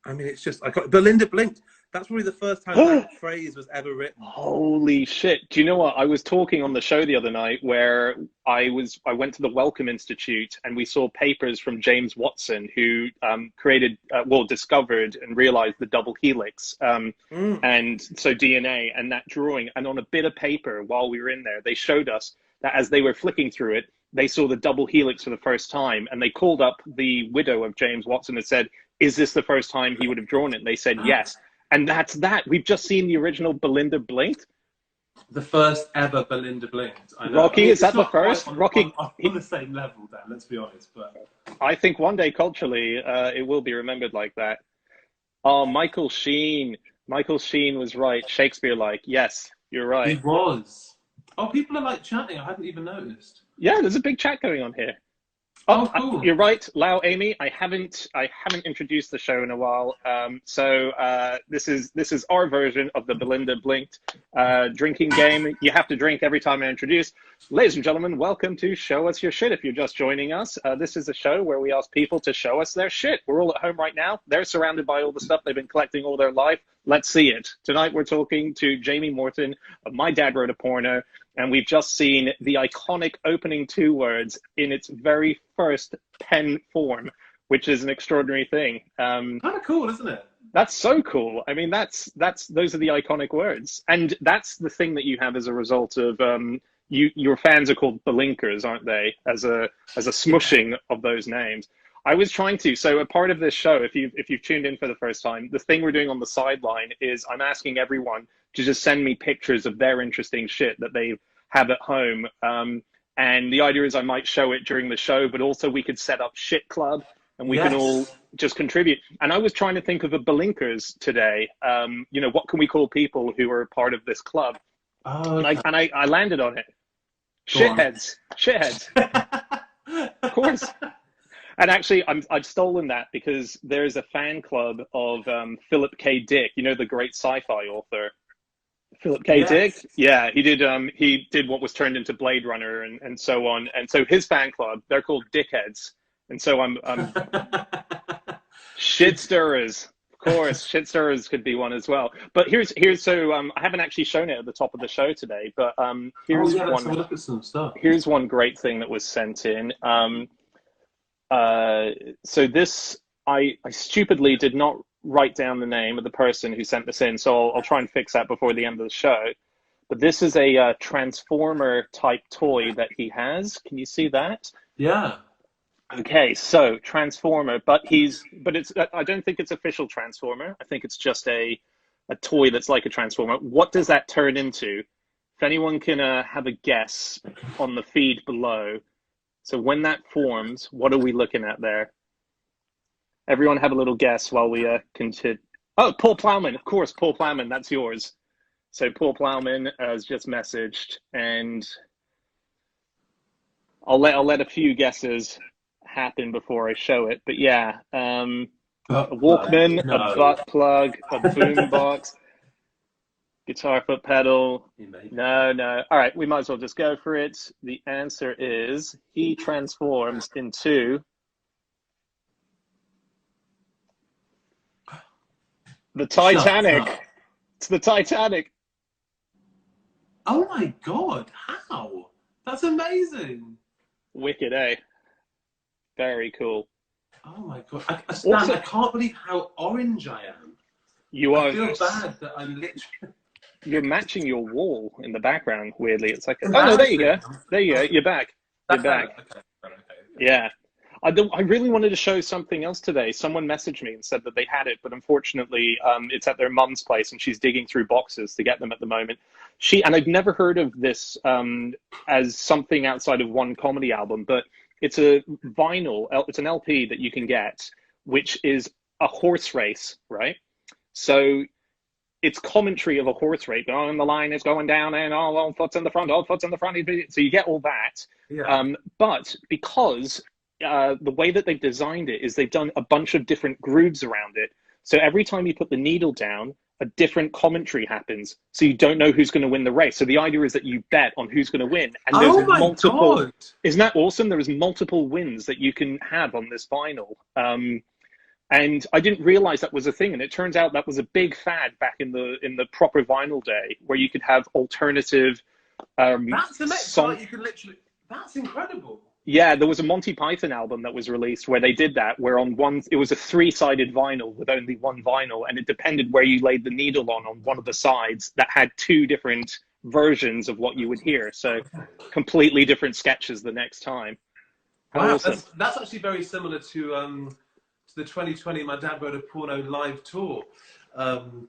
I mean, it's just, Belinda blinked. That's probably the first time that phrase was ever written. Holy shit. Do you know what? I was talking on the show the other night where I went to the Wellcome Institute and we saw papers from James Watson, who discovered and realized the double helix. And so DNA and that drawing. And on a bit of paper while we were in there, they showed us that as they were flicking through it, they saw the double helix for the first time. And they called up the widow of James Watson and said, is this the first time he would have drawn it? And they said, yes. And that's that. We've just seen the original Belinda blinked. The first ever Belinda blinked. I know. Rocky, is that the first? Rocky, on the same level, Dan. Let's be honest. But I think one day culturally, it will be remembered like that. Oh, Michael Sheen. Michael Sheen was right. Shakespeare-like. Yes, you're right. He was. Oh, people are like chatting. I hadn't even noticed. Yeah, there's a big chat going on here. Oh, cool. You're right, Lau, Amy. I haven't introduced the show in a while. So this is our version of the Belinda blinked drinking game. You have to drink every time I introduce. Ladies and gentlemen, welcome to Show Us Your Shit. If you're just joining us, this is a show where we ask people to show us their shit. We're all at home right now. They're surrounded by all the stuff they've been collecting all their life. Let's see it. Tonight we're talking to Jamie Morton of My Dad Wrote a Porno. And we've just seen the iconic opening two words in its very first pen form, which is an extraordinary thing. Kind of cool, isn't it? That's so cool. I mean, those are the iconic words, and that's the thing that you have as a result of your fans are called Belinkers, aren't they? As a smushing of those names. I was trying to. So a part of this show, if you've tuned in for the first time, the thing we're doing on the sideline is I'm asking everyone to just send me pictures of their interesting shit that they have at home. And the idea is I might show it during the show, but also we could set up Shit Club and we can all just contribute. And I was trying to think of a Belinkers today. What can we call people who are part of this club? Oh, okay. And I landed on it. Shitheads. Of course. And actually, I've stolen that because there's a fan club of Philip K. Dick, the great sci-fi author. Philip K. Dick? Yeah, he did what was turned into Blade Runner and so on. And so his fan club, they're called Dickheads. And so I'm Shit Stirrers. Of course, Shit Stirrers could be one as well. But here's so I haven't actually shown it at the top of the show today, but here's one. Let's have a look at some stuff. Here's one great thing that was sent in. So this, I stupidly did not write down the name of the person who sent this in, so I'll try and fix that before the end of the show. But this is a Transformer type toy that he has. Can you see that? Yeah. Okay, so Transformer, but it's I don't think it's official Transformer. I think it's just a toy that's like a Transformer. What does that turn into? If anyone can have a guess on the feed below. So when that forms, what are we looking at there? Everyone have a little guess while we continue. Oh, Paul Plowman, of course, Paul Plowman, that's yours. So Paul Plowman has just messaged, and I'll let a few guesses happen before I show it. But yeah, a Walkman, a butt plug, a boombox, guitar foot pedal. No. All right, we might as well just go for it. The answer is he transforms into the Titanic. It's the Titanic. Oh my God, how? That's amazing. Wicked, eh? Very cool. Oh my God. I can't believe how orange I am. You are. I feel bad that I'm literally... You're matching your wall in the background, weirdly. It's like, oh no, there you go. There you go. You're back. You're back. Okay. Yeah. I really wanted to show something else today. Someone messaged me and said that they had it, but unfortunately, it's at their mum's place and she's digging through boxes to get them at the moment. And I've never heard of this as something outside of one comedy album, but it's a vinyl, it's an LP that you can get, which is a horse race, right? So it's commentary of a horse race. Oh, and the line is going down, and all foot's in the front, all foot's in the front. So you get all that. Yeah. But because the way that they've designed it is they've done a bunch of different grooves around it. So every time you put the needle down, a different commentary happens. So you don't know who's going to win the race. So the idea is that you bet on who's going to win. And there's multiple. God. Isn't that awesome? There's multiple wins that you can have on this vinyl. And I didn't realize that was a thing. And it turns out that was a big fad back in the proper vinyl day, where you could have alternative that's the next part. You can literally. That's incredible. Yeah, there was a Monty Python album that was released where they did that, where on one, it was a 3-sided vinyl with only one vinyl, and it depended where you laid the needle on one of the sides that had 2 different versions of what you would hear. So completely different sketches the next time. Wow, awesome. That's actually very similar to the 2020 My Dad Wrote a Porno live tour.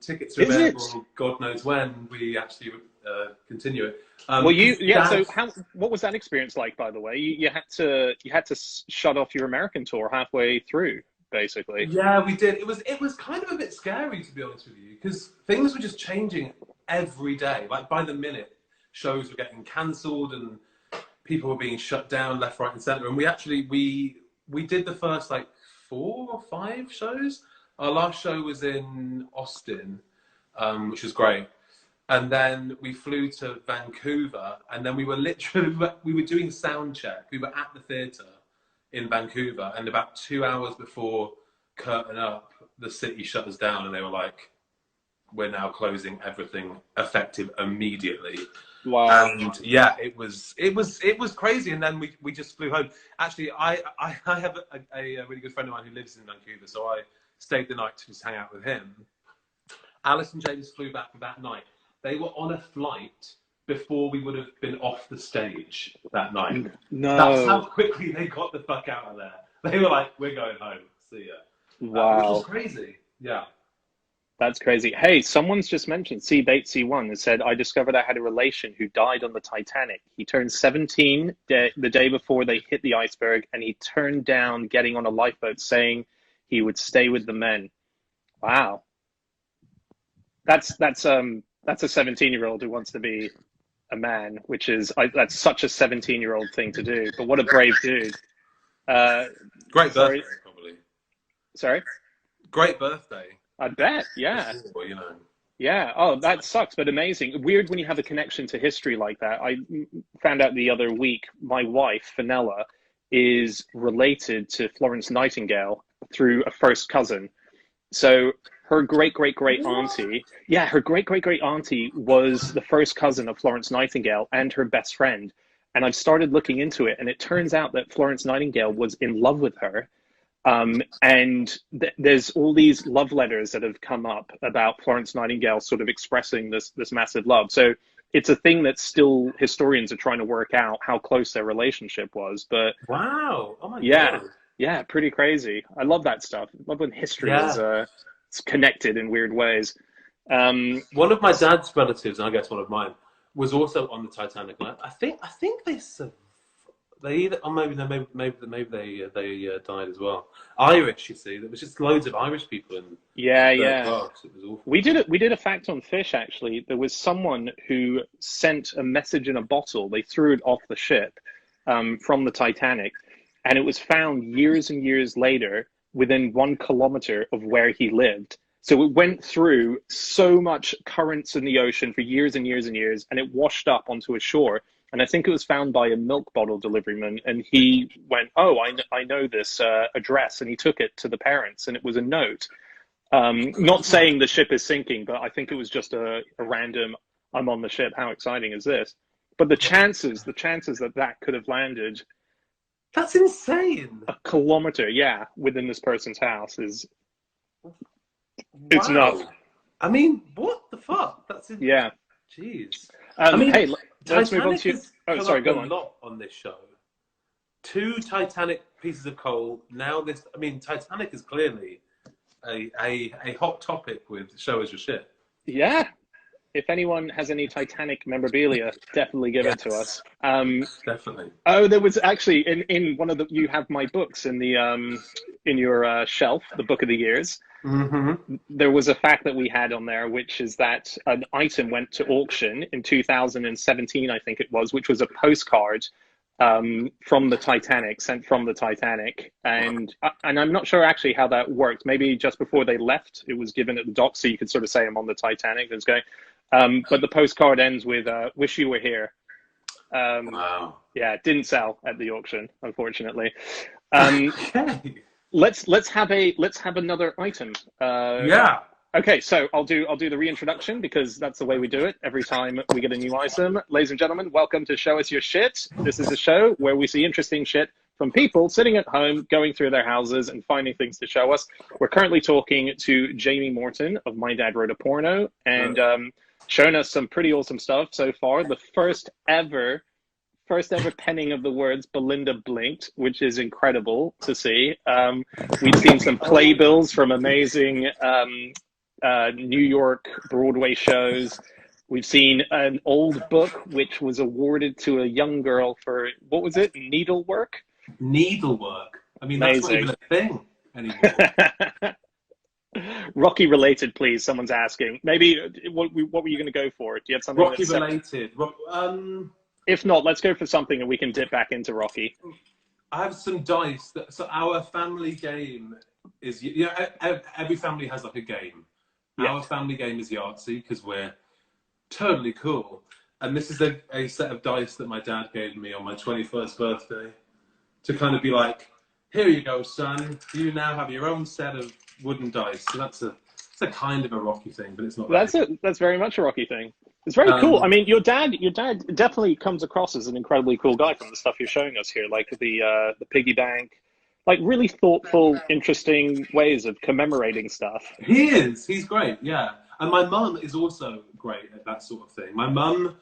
Tickets are available, God knows when we actually continue it. So what was that experience like, by the way? You had to shut off your American tour halfway through, basically. Yeah, we did. It was kind of a bit scary, to be honest with you, because things were just changing every day. Like by the minute, shows were getting cancelled and people were being shut down left, right, and centre. And we actually we did the first 4 or 5 shows. Our last show was in Austin, which was great. And then we flew to Vancouver, and then we were doing sound check. We were at the theatre in Vancouver, and about 2 hours before curtain up, the city shut us down, and they were like, "We're now closing everything effective immediately." Wow. And yeah, it was crazy. And then we just flew home. Actually, I have a really good friend of mine who lives in Vancouver, so I stayed the night to just hang out with him. Alice and James flew back that night. They were on a flight before we would have been off the stage that night. No. That's how quickly they got the fuck out of there. They were like, we're going home. See ya. Wow. Which is crazy. Yeah. That's crazy. Hey, someone's just mentioned, C8C1 has said, I discovered I had a relation who died on the Titanic. He turned 17 the day before they hit the iceberg, and he turned down getting on a lifeboat saying he would stay with the men. Wow. That's a 17-year-old who wants to be a man, which is, that's such a 17-year-old thing to do. But what a brave dude. Great birthday, probably. Sorry? Great birthday. I bet, yeah. Well, you know. Yeah, oh, that sucks, but amazing. Weird when you have a connection to history like that. I found out the other week, my wife, Fenella, is related to Florence Nightingale through a first cousin. So her great-great-great auntie, yeah, her great-great-great auntie was the first cousin of Florence Nightingale and her best friend. And I've started looking into it, and it turns out that Florence Nightingale was in love with her. And there's all these love letters that have come up about Florence Nightingale sort of expressing this massive love. So it's a thing that still historians are trying to work out how close their relationship was. But wow, oh my God. God. Yeah, pretty crazy. I love that stuff. I love when history is it's connected in weird ways. One of my dad's relatives, and I guess one of mine, was also on the Titanic. And I think they either, or maybe they died as well. Irish, you see, there was just loads of Irish people in. Yeah. Parks. It was awful. We did a fact on fish actually. There was someone who sent a message in a bottle. They threw it off the ship from the Titanic, and it was found years and years later within 1 kilometer of where he lived. So it went through so much currents in the ocean for years and years and years, and it washed up onto a shore. And I think it was found by a milk bottle deliveryman, and he went, oh, I know this address, and he took it to the parents, and it was a note. Not saying the ship is sinking, but I think it was just a random, I'm on the ship, how exciting is this? But the chances that could have landed... That's insane. A kilometer, yeah, within this person's house is... It's nuts. I mean, what the fuck? That's insane. Yeah. Jeez. I mean, hey, let's Titanic move on to... Oh, sorry, go on. A lot on this show. 2 Titanic pieces of coal. Now this... I mean, Titanic is clearly a hot topic with Show Us Your Shit. Yeah. If anyone has any Titanic memorabilia, definitely give it to us. Definitely. Oh, there was actually in one of the... You have my books in the in your shelf, the Book of the Years. Mm-hmm. There was a fact that we had on there, which is that an item went to auction in 2017, I think it was, which was a postcard from the Titanic, sent from the Titanic. And I'm not sure actually how that worked. Maybe just before they left, it was given at the dock, so you could sort of say I'm on the Titanic. It's going. But the postcard ends with "Wish you were here." Wow. Yeah, it didn't sell at the auction, unfortunately. Okay. Let's have another item. Yeah. Okay, so I'll do the reintroduction because that's the way we do it every time we get a new item. Ladies and gentlemen, welcome to Show Us Your Shit. This is a show where we see interesting shit from people sitting at home, going through their houses and finding things to show us. We're currently talking to Jamie Morton of My Dad Wrote a Porno and showing us some pretty awesome stuff so far. The first ever penning of the words Belinda blinked, which is incredible to see. We've seen some playbills from amazing New York Broadway shows. We've seen an old book which was awarded to a young girl for, what was it, needlework? Needlework. I mean, that's not even a thing anymore. Rocky related, please. Someone's asking. Maybe what were you going to go for? Do you have something Rocky related? If not, let's go for something and we can dip back into Rocky. I have some dice. So our family game is, every family has like a game. Yeah. Our family game is Yahtzee because we're totally cool. And this is a set of dice that my dad gave me on my 21st birthday to kind of be like, here you go, son. You now have your own set of wooden dice. So it's a kind of a Rocky thing, but it's not. That's very much a Rocky thing. It's very cool. I mean, your dad definitely comes across as an incredibly cool guy from the stuff you're showing us here, like the piggy bank, like really thoughtful, interesting ways of commemorating stuff. He is. He's great. Yeah. And my mum is also great at that sort of thing. My mum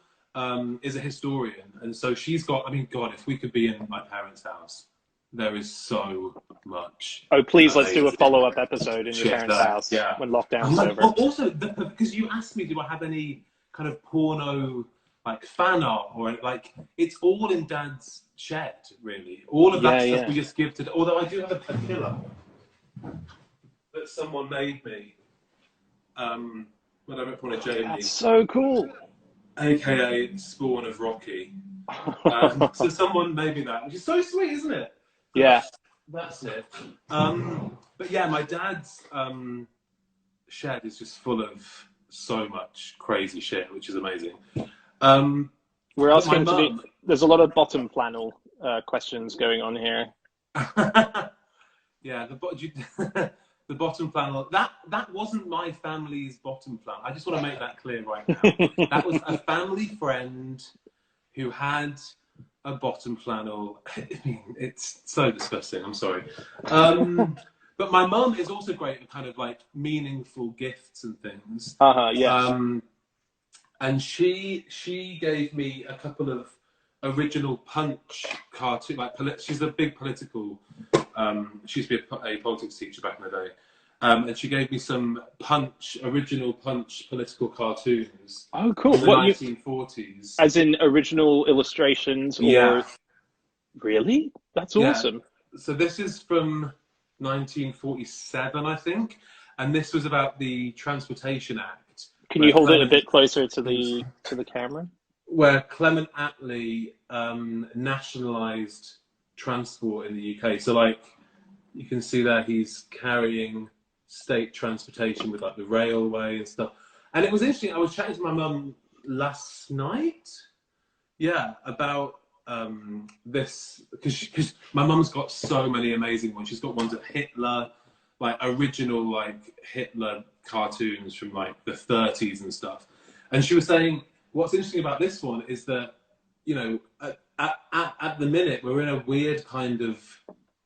is a historian, and so she's got. I mean, God, if we could be in my parents' house, there is so much. Oh, please, let's do a follow-up episode in your shit parents' there. house Yeah. when lockdown's like, over. oh, also, because you asked me, do I have any kind of porno like fan art or like? It's all in Dad's shed, really. All of that stuff we just give to. Although I do have a pillow that someone made me. When I went for a Jamie. That's so cool. AKA spawn of Rocky. So someone made me that, which is so sweet, isn't it? Yeah. That's it. But yeah, my dad's shed is just full of so much crazy shit, which is amazing. We're asking to be. There's a lot of bottom flannel questions going on here. Yeah, the bottom flannel. That wasn't my family's bottom flannel. I just want to make that clear right now. That was a family friend who had a bottom flannel. I mean, it's so disgusting. I'm sorry. But my mum is also great at kind of like meaningful gifts and things. Yes. And she gave me a couple of original Punch cartoon. Like she's a big political. She used to be a politics teacher back in the day. And she gave me some original Punch political cartoons. Oh, cool. From the 1940s. As in original illustrations? Or... Yeah. Really? That's awesome. So this is from 1947, I think. And this was about the Transportation Act. Can you hold it a bit closer to the camera? Where Clement Attlee nationalised transport in the UK. So like you can see there, he's carrying state transportation with like the railway and stuff. And it was interesting. I was chatting to my mum last night, about this because my mum's got so many amazing ones. She's got ones of Hitler, like original like Hitler cartoons from like the 30s and stuff. And she was saying what's interesting about this one is that, you know, at the minute we're in a weird kind of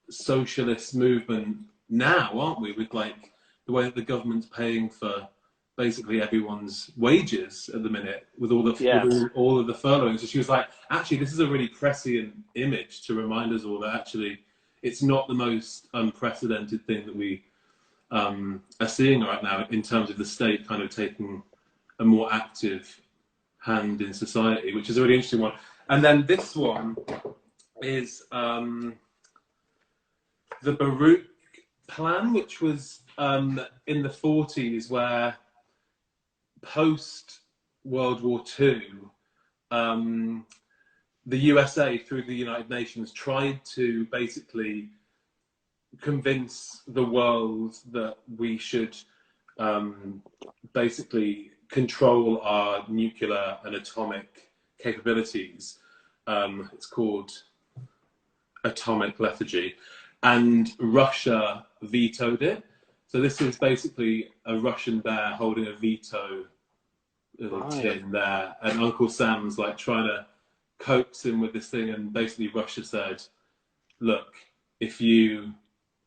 socialist movement now, aren't we? With like the way that the government's paying for basically everyone's wages at the minute with all the all of the furloughing. So she was like, actually, this is a really prescient image to remind us all that actually it's not the most unprecedented thing that we are seeing right now in terms of the state kind of taking a more active hand in society, which is a really interesting one. And then this one is the Baruch Plan, which was in the 40s, where post World War II, the USA, through the United Nations, tried to basically convince the world that we should basically control our nuclear and atomic capabilities. It's called atomic lethargy. And Russia vetoed it. So this is basically a Russian bear holding a veto little tin there. And Uncle Sam's like trying to coax him with this thing. And basically Russia said, look, if you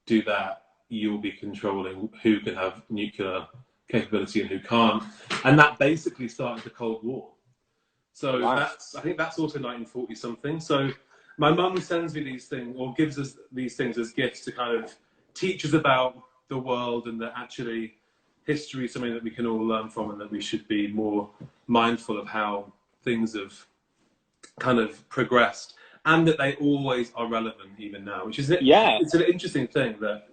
do that, you'll be controlling who can have nuclear capability and who can't. And that basically started the Cold War. So I think that's also 1940 something. So my mum sends me these things, or gives us these things as gifts to kind of teach us about the world, and that actually history is something that we can all learn from, and that we should be more mindful of how things have kind of progressed, and that they always are relevant even now, which is it's an interesting thing. That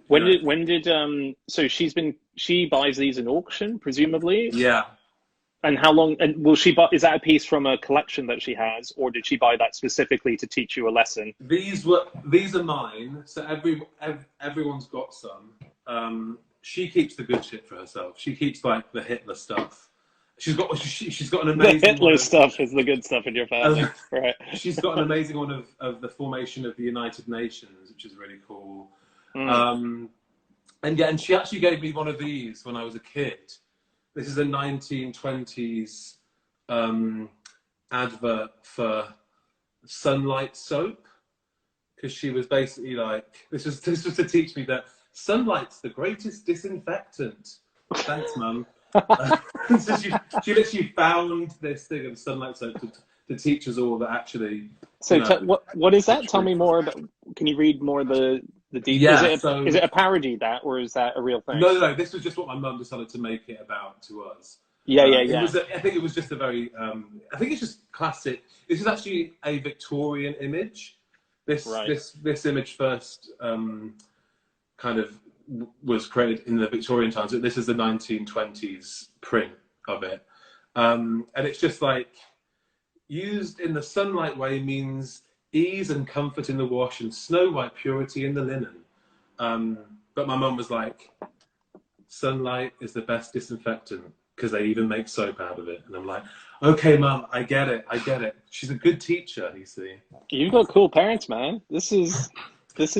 she buys these in auction, presumably? Yeah. And how long? And will she buy? Is that a piece from a collection that she has, or did she buy that specifically to teach you a lesson? These are mine. So everyone's got some. She keeps the good shit for herself. She keeps like the Hitler stuff. She's got an amazing. The Hitler stuff is the good stuff in your family, right? She's got an amazing one of the formation of the United Nations, which is really cool. And she actually gave me one of these when I was a kid. This is a 1920s advert for Sunlight soap. because she was basically like, this was to teach me that sunlight's the greatest disinfectant. Thanks, Mum. So she literally found this thing of sunlight soap to teach us all that actually. So what is that? Tell me more about. Can you read more the details? Yeah, is it a parody that, or is that a real thing? No. This was just what my mum decided to make it about to us. Yeah. I think it was just a very. I think it's just classic. This is actually a Victorian image. This image first kind of was created in the Victorian times. This is the 1920s print of it, and it's just like used in the sunlight way means ease and comfort in the wash and snow white purity in the linen. But my mum was like, sunlight is the best disinfectant because they even make soap out of it. And I'm like, okay, Mum, I get it. She's a good teacher, you see. You've got cool parents, man. This is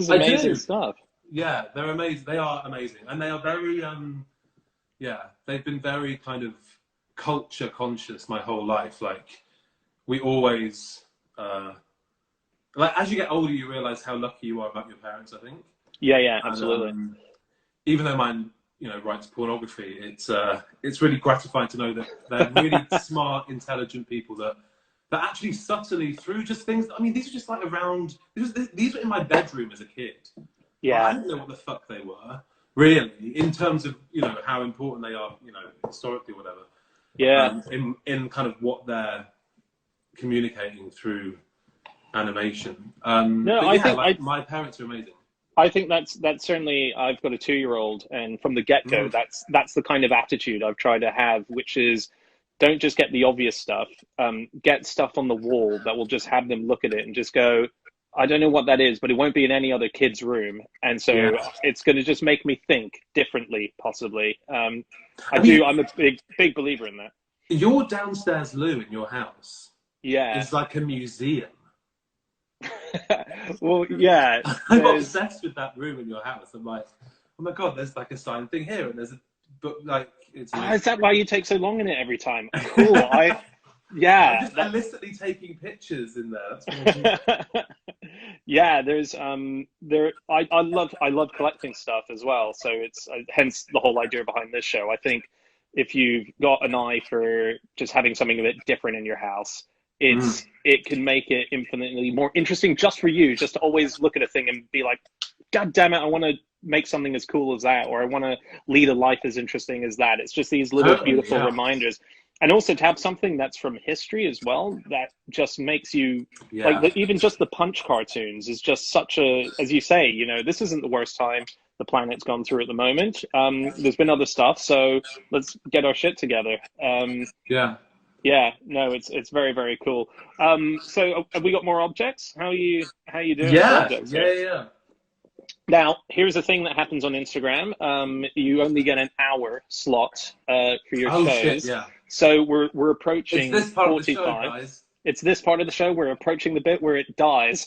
amazing stuff. Yeah, they're amazing. They are amazing. And they are very, they've been very kind of culture conscious my whole life. Like, we always, like, as you get older, you realize how lucky you are about your parents, I think. Yeah, absolutely. And, even though mine, writes pornography, it's really gratifying to know that they're really smart, intelligent people that actually subtly through just things. I mean, these are just like around. These were in my bedroom as a kid. Yeah, I didn't know what the fuck they were really in terms of how important they are, historically, or whatever. Yeah. In kind of what they're communicating through animation. I think my parents are amazing. I think that's certainly. I've got a 2-year-old, and from the get-go, that's the kind of attitude I've tried to have, which is, don't just get the obvious stuff. Get stuff on the wall that will just have them look at it and just go, I don't know what that is, but it won't be in any other kid's room, and so it's going to just make me think differently, possibly. I'm a big believer in that. Your downstairs loo in your house, is like a museum. Well, yeah. I'm obsessed with that room in your house. I'm like, oh my god, there's like a signed thing here, and there's a book. Like, it's. Is that why you take so long in it every time? Cool. I'm just illicitly taking pictures in there. That's yeah, there's I love collecting stuff as well. So it's hence the whole idea behind this show. I think if you've got an eye for just having something a bit different in your house, it can make it infinitely more interesting just for you, just to always look at a thing and be like, God damn it, I want to make something as cool as that, or I want to lead a life as interesting as that. It's just these little beautiful reminders. And also to have something that's from history as well, that just makes you, like, even just the Punch cartoons is just such a, as you say, this isn't the worst time the planet's gone through at the moment. There's been other stuff, so let's get our shit together. Yeah, no, it's very, very cool. So have we got more objects? How are you doing? Yeah. Now, here's the thing that happens on Instagram. You only get an hour slot for your shows. Shit, yeah. So we're approaching it's this part 45. Of the show, guys. It's this part of the show. We're approaching the bit where it dies.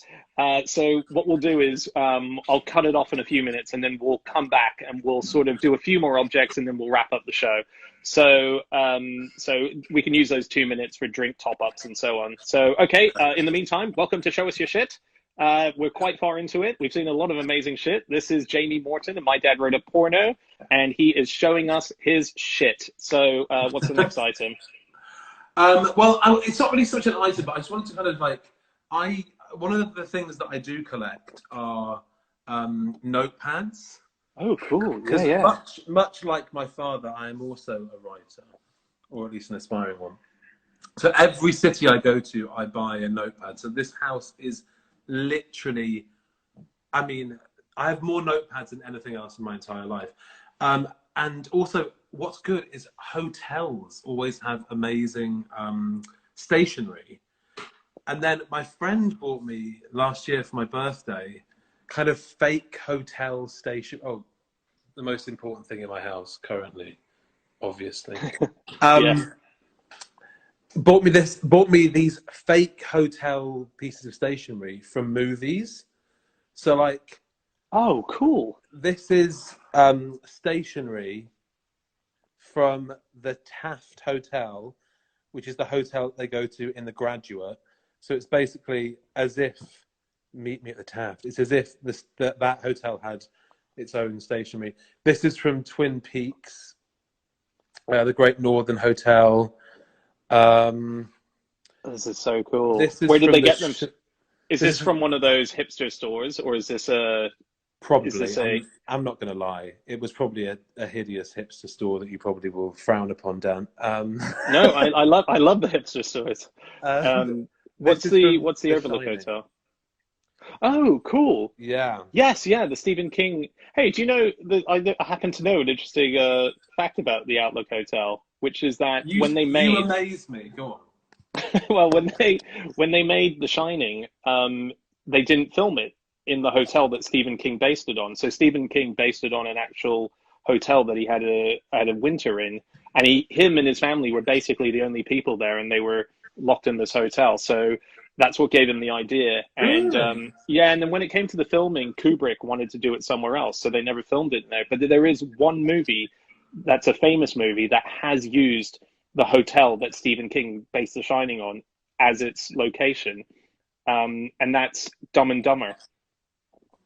So what we'll do is I'll cut it off in a few minutes, and then we'll come back and we'll sort of do a few more objects, and then we'll wrap up the show. So we can use those 2 minutes for drink top-ups and so on. So, okay, in the meantime, welcome to Show Us Your Shit. We're quite far into it. We've seen a lot of amazing shit. This is Jamie Morton, and my dad wrote a porno, and he is showing us his shit. So what's the next item? Well, it's not really such an item, but I just wanted to kind of one of the things that I do collect are notepads. Oh, cool. Because much like my father, I am also a writer, or at least an aspiring one. So every city I go to, I buy a notepad. So this house is literally, I mean, I have more notepads than anything else in my entire life. And also, what's good is hotels always have amazing stationery. And then my friend bought me last year for my birthday kind of fake hotel station. Oh, the most important thing in my house currently, obviously. Bought me these fake hotel pieces of stationery from movies. So like, oh, cool. This is stationery from the Taft Hotel, which is the hotel they go to in The Graduate. So it's basically as if Meet me at the Taft. It's as if that hotel had its own stationery. This is from Twin Peaks, the Great Northern Hotel. This is so cool. This is Where did from they the get them? Is this from one of those hipster stores, or is this a? Probably. Is this a? I'm not going to lie. It was probably a hideous hipster store that you probably will frown upon, Dan. No, I love the hipster stores. What's the Overlook Shining. Hotel? Oh, cool. Yeah. Yes, yeah, the Stephen King. Hey, do you know I happen to know an interesting fact about the Outlook Hotel, which is that when they made you amaze me. Go on. well, when they made The Shining, they didn't film it in the hotel that Stephen King based it on. So Stephen King based it on an actual hotel that he had a winter in, and him and his family were basically the only people there, and they were locked in this hotel. So that's what gave him the idea. And yeah, and then when it came to the filming, Kubrick wanted to do it somewhere else, so they never filmed it there. But there is one movie that's a famous movie that has used the hotel that Stephen King based The Shining on as its location, and that's Dumb and Dumber.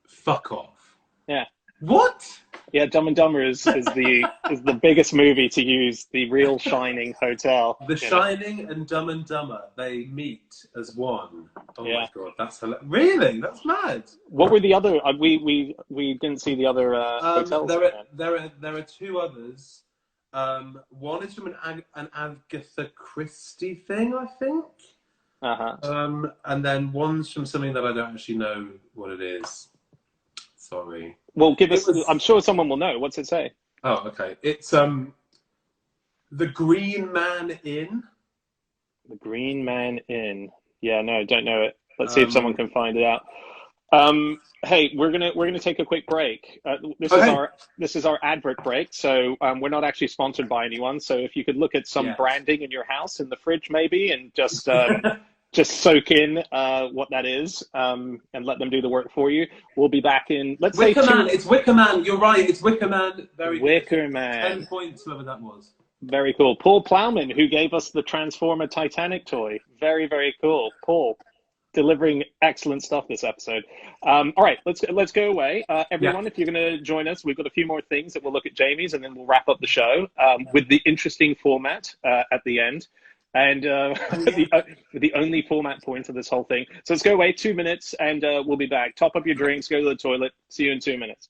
Fuck off. Yeah. What? Yeah, Dumb and Dumber is the biggest movie to use the real Shining hotel. The Shining and Dumb and Dumber, they meet as one. Oh my god, that's hilarious. Really? That's mad. What were the other? We didn't see the other hotels. There are two others. One is from an Agatha Christie thing, I think. And then one's from something that I don't actually know what it is. Sorry. Well, I'm sure someone will know. What's it say? Oh, okay. It's the Green Man Inn. The Green Man Inn. Yeah, no, don't know it. Let's see if someone can find it out. Hey, we're gonna take a quick break. This is our advert break. So we're not actually sponsored by anyone. So if you could look at some branding in your house, in the fridge maybe, and just just soak in what that is, and let them do the work for you. We'll be back in, let's say... It's Wicker Man. You're right. It's Wicker Man. Very good. Wicker Man. 10 points, whoever that was. Very cool. Paul Plowman, who gave us the Transformer Titanic toy. Very, very cool. Paul, delivering excellent stuff this episode. All right, let's go away. Everyone, if you're going to join us, we've got a few more things that we'll look at Jamie's, and then we'll wrap up the show with the interesting format at the end. And the only format point of this whole thing. So let's go away 2 minutes, and we'll be back. Top up your drinks, go to the toilet. See you in 2 minutes.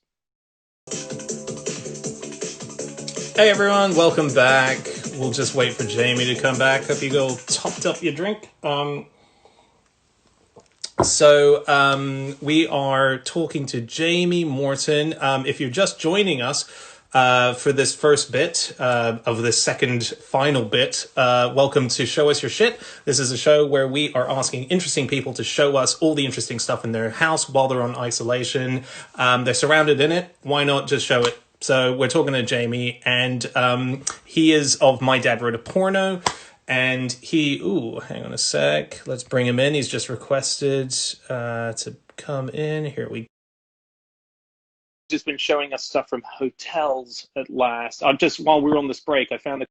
Hey everyone, welcome back. We'll just wait for Jamie to come back. Hope you all topped up your drink. So we are talking to Jamie Morton. If you're just joining us, for this first bit of this second final bit. Welcome to Show Us Your Shit. This is a show where we are asking interesting people to show us all the interesting stuff in their house while they're on isolation. They're surrounded in it. Why not just show it? So we're talking to Jamie, and he is of My Dad Wrote a Porno. And hang on a sec. Let's bring him in. He's just requested to come in. Here we go. Just been showing us stuff from hotels at last. While we were on this break, I found the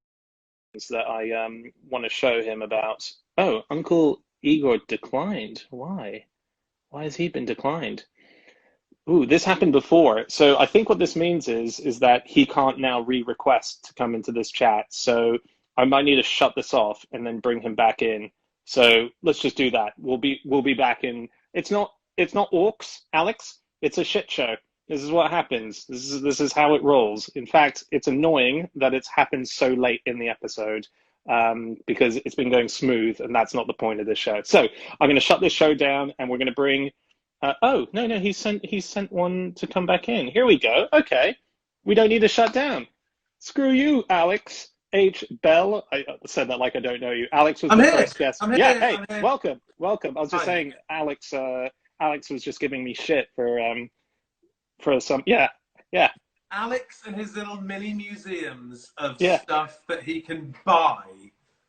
things that I want to show him about. Oh, Uncle Igor declined. Why? Why has he been declined? Ooh, this happened before. So I think what this means is that he can't now re-request to come into this chat. So I might need to shut this off and then bring him back in. So let's just do that. We'll be back in. It's not orcs, Alex. It's a shit show. This is what happens. This is how it rolls. In fact, it's annoying that it's happened so late in the episode because it's been going smooth, and that's not the point of this show. So I'm going to shut this show down, and we're going to bring. Oh no, he sent one to come back in. Here we go. Okay, we don't need to shut down. Screw you, Alex H. Bell. I said that like I don't know you. Alex was the first guest. I'm yeah, here. hey, welcome. I was just saying, Alex. Alex was just giving me shit for some, yeah. Alex and his little mini museums of stuff that he can buy.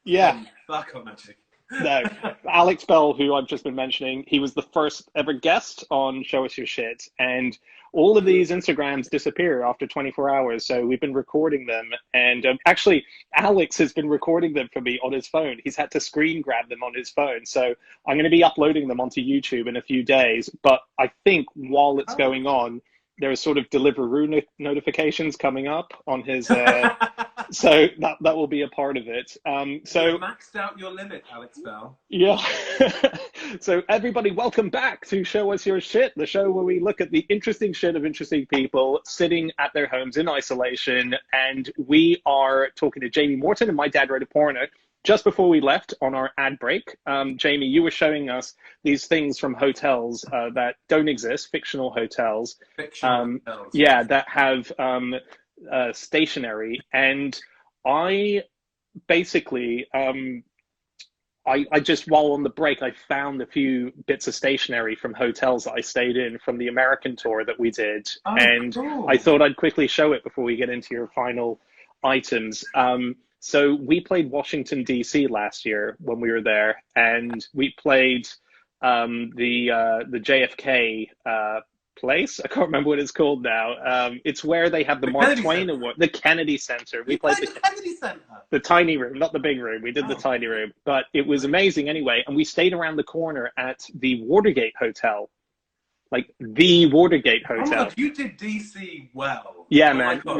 Yeah. Fuck on magic. No, Alex Bell, who I've just been mentioning, he was the first ever guest on Show Us Your Shit, and all of these Instagrams disappear after 24 hours. So we've been recording them. And actually, Alex has been recording them for me on his phone. He's had to screen grab them on his phone. So I'm going to be uploading them onto YouTube in a few days. But I think while it's going on, there are sort of Deliveroo notifications coming up on his, so that will be a part of it. So you maxed out your limit, Alex Bell. Yeah. So everybody, welcome back to Show Us Your Shit, the show where we look at the interesting shit of interesting people sitting at their homes in isolation. And we are talking to Jamie Morton and My Dad Wrote a Porno. Just before we left on our ad break, Jamie, you were showing us these things from hotels that don't exist, fictional hotels. Fictional hotels. Yeah, that have stationery. And I basically, I just, while on the break, I found a few bits of stationery from hotels that I stayed in from the American tour that we did. Oh, and cool. I thought I'd quickly show it before we get into your final items. So we played Washington, D.C. last year when we were there, and we played the JFK place. I can't remember what it's called now. It's where they have the Mark Twain Award, the Kennedy Center. We played the Kennedy Center. The tiny room, not the big room. We did the tiny room, but it was amazing anyway. And we stayed around the corner at the Watergate Hotel, like the Watergate Hotel. Oh my God, you did DC well. Yeah, oh man. God,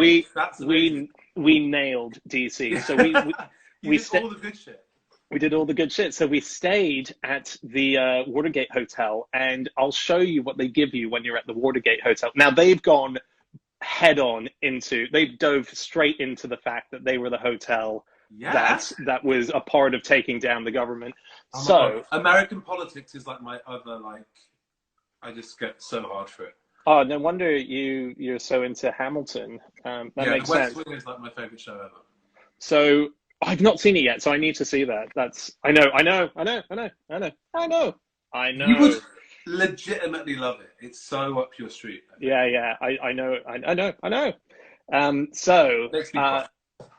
We nailed DC. So we did all the good shit. We did all the good shit. So we stayed at the Watergate Hotel, and I'll show you what they give you when you're at the Watergate Hotel. Now, they've gone head on into, they've dove straight into the fact that they were the hotel that was a part of taking down the government. Oh so American politics is like my other, like, I just get so hard for it. Oh, no wonder you're so into Hamilton. That makes the West sense. Wing is like my favorite show ever. So I've not seen it yet, so I need to see that. I know. You would legitimately love it. It's so up your street. Yeah. I know. So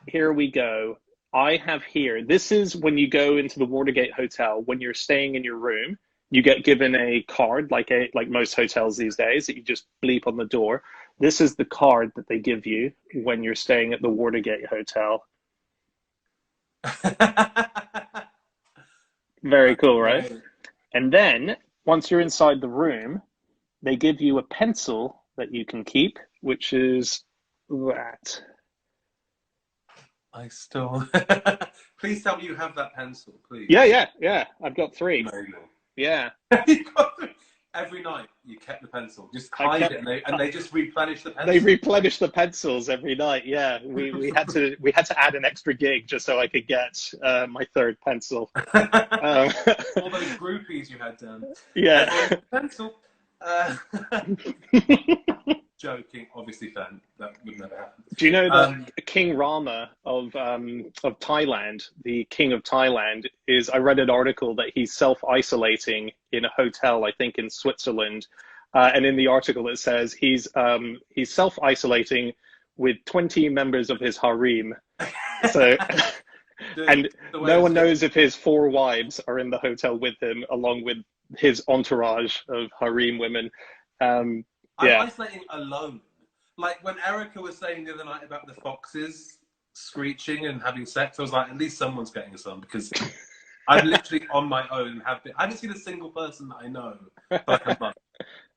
here we go. I have here. This is when you go into the Watergate Hotel. When you're staying in your room, you get given a card, like most hotels these days, that you just bleep on the door. This is the card that they give you when you're staying at the Watergate Hotel. Very cool, right? And then once you're inside the room, they give you a pencil that you can keep, which is that. I still. Please tell me you have that pencil, please. Yeah. I've got 3. Amazing. Yeah. Every night you kept the pencil, just hide it, and they just replenish the pencils. They replenish the pencils every night. Yeah, we had to add an extra gig just so I could get my 3rd pencil. All those groupies you had done. Yeah. Pencil. Joking, obviously, fan. That would never happen. Do you know that King Rama of Thailand, the king of Thailand, is? I read an article that he's self-isolating in a hotel, I think in Switzerland, and in the article it says he's self-isolating with 20 members of his harem. So, and no one knows if his 4 wives are in the hotel with him, along with his entourage of harem women. I'm isolating alone. Like when Erica was saying the other night about the foxes screeching and having sex, I was like, at least someone's getting some, because I'm literally on my own. I haven't seen a single person that I know.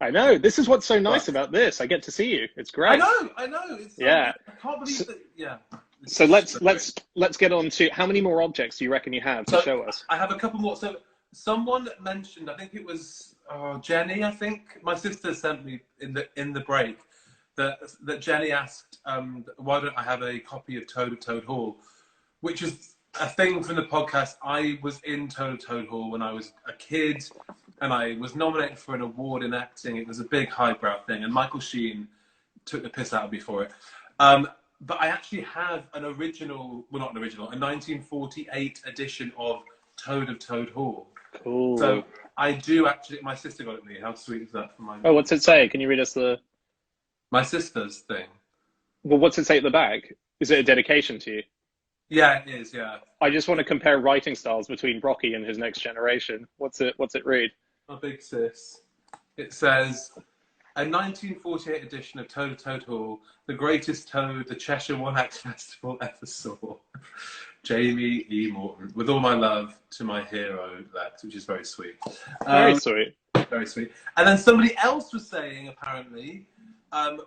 I know. This is what's so nice about this. I get to see you. It's great. I know. It's I can't believe that. Yeah. So let's get on to how many more objects do you reckon you have to show us? I have a couple more. So someone mentioned, I think it was Jenny. I think my sister sent me in the break that Jenny asked, why don't I have a copy of Toad of Toad Hall, which is a thing from the podcast. I was in Toad of Toad Hall when I was a kid, and I was nominated for an award in acting. It was a big highbrow thing, and Michael Sheen took the piss out of me for it. But I actually have an original, well, not an original, a 1948 edition of Toad of Toad Hall. Cool. So I do actually, my sister got it me. How sweet is that for my... Oh, what's it say? Can you read us my sister's thing? Well, what's it say at the back? Is it a dedication to you? Yeah, it is, yeah. I just want to compare writing styles between Rocky and his next generation. What's it read? My big sis. It says, a 1948 edition of Toad of Toad Hall, the greatest toad the Cheshire One Act Festival ever saw. Jamie E. Morton. With all my love to my hero, Lex, which is very sweet. Very sweet. Very sweet. And then somebody else was saying, apparently,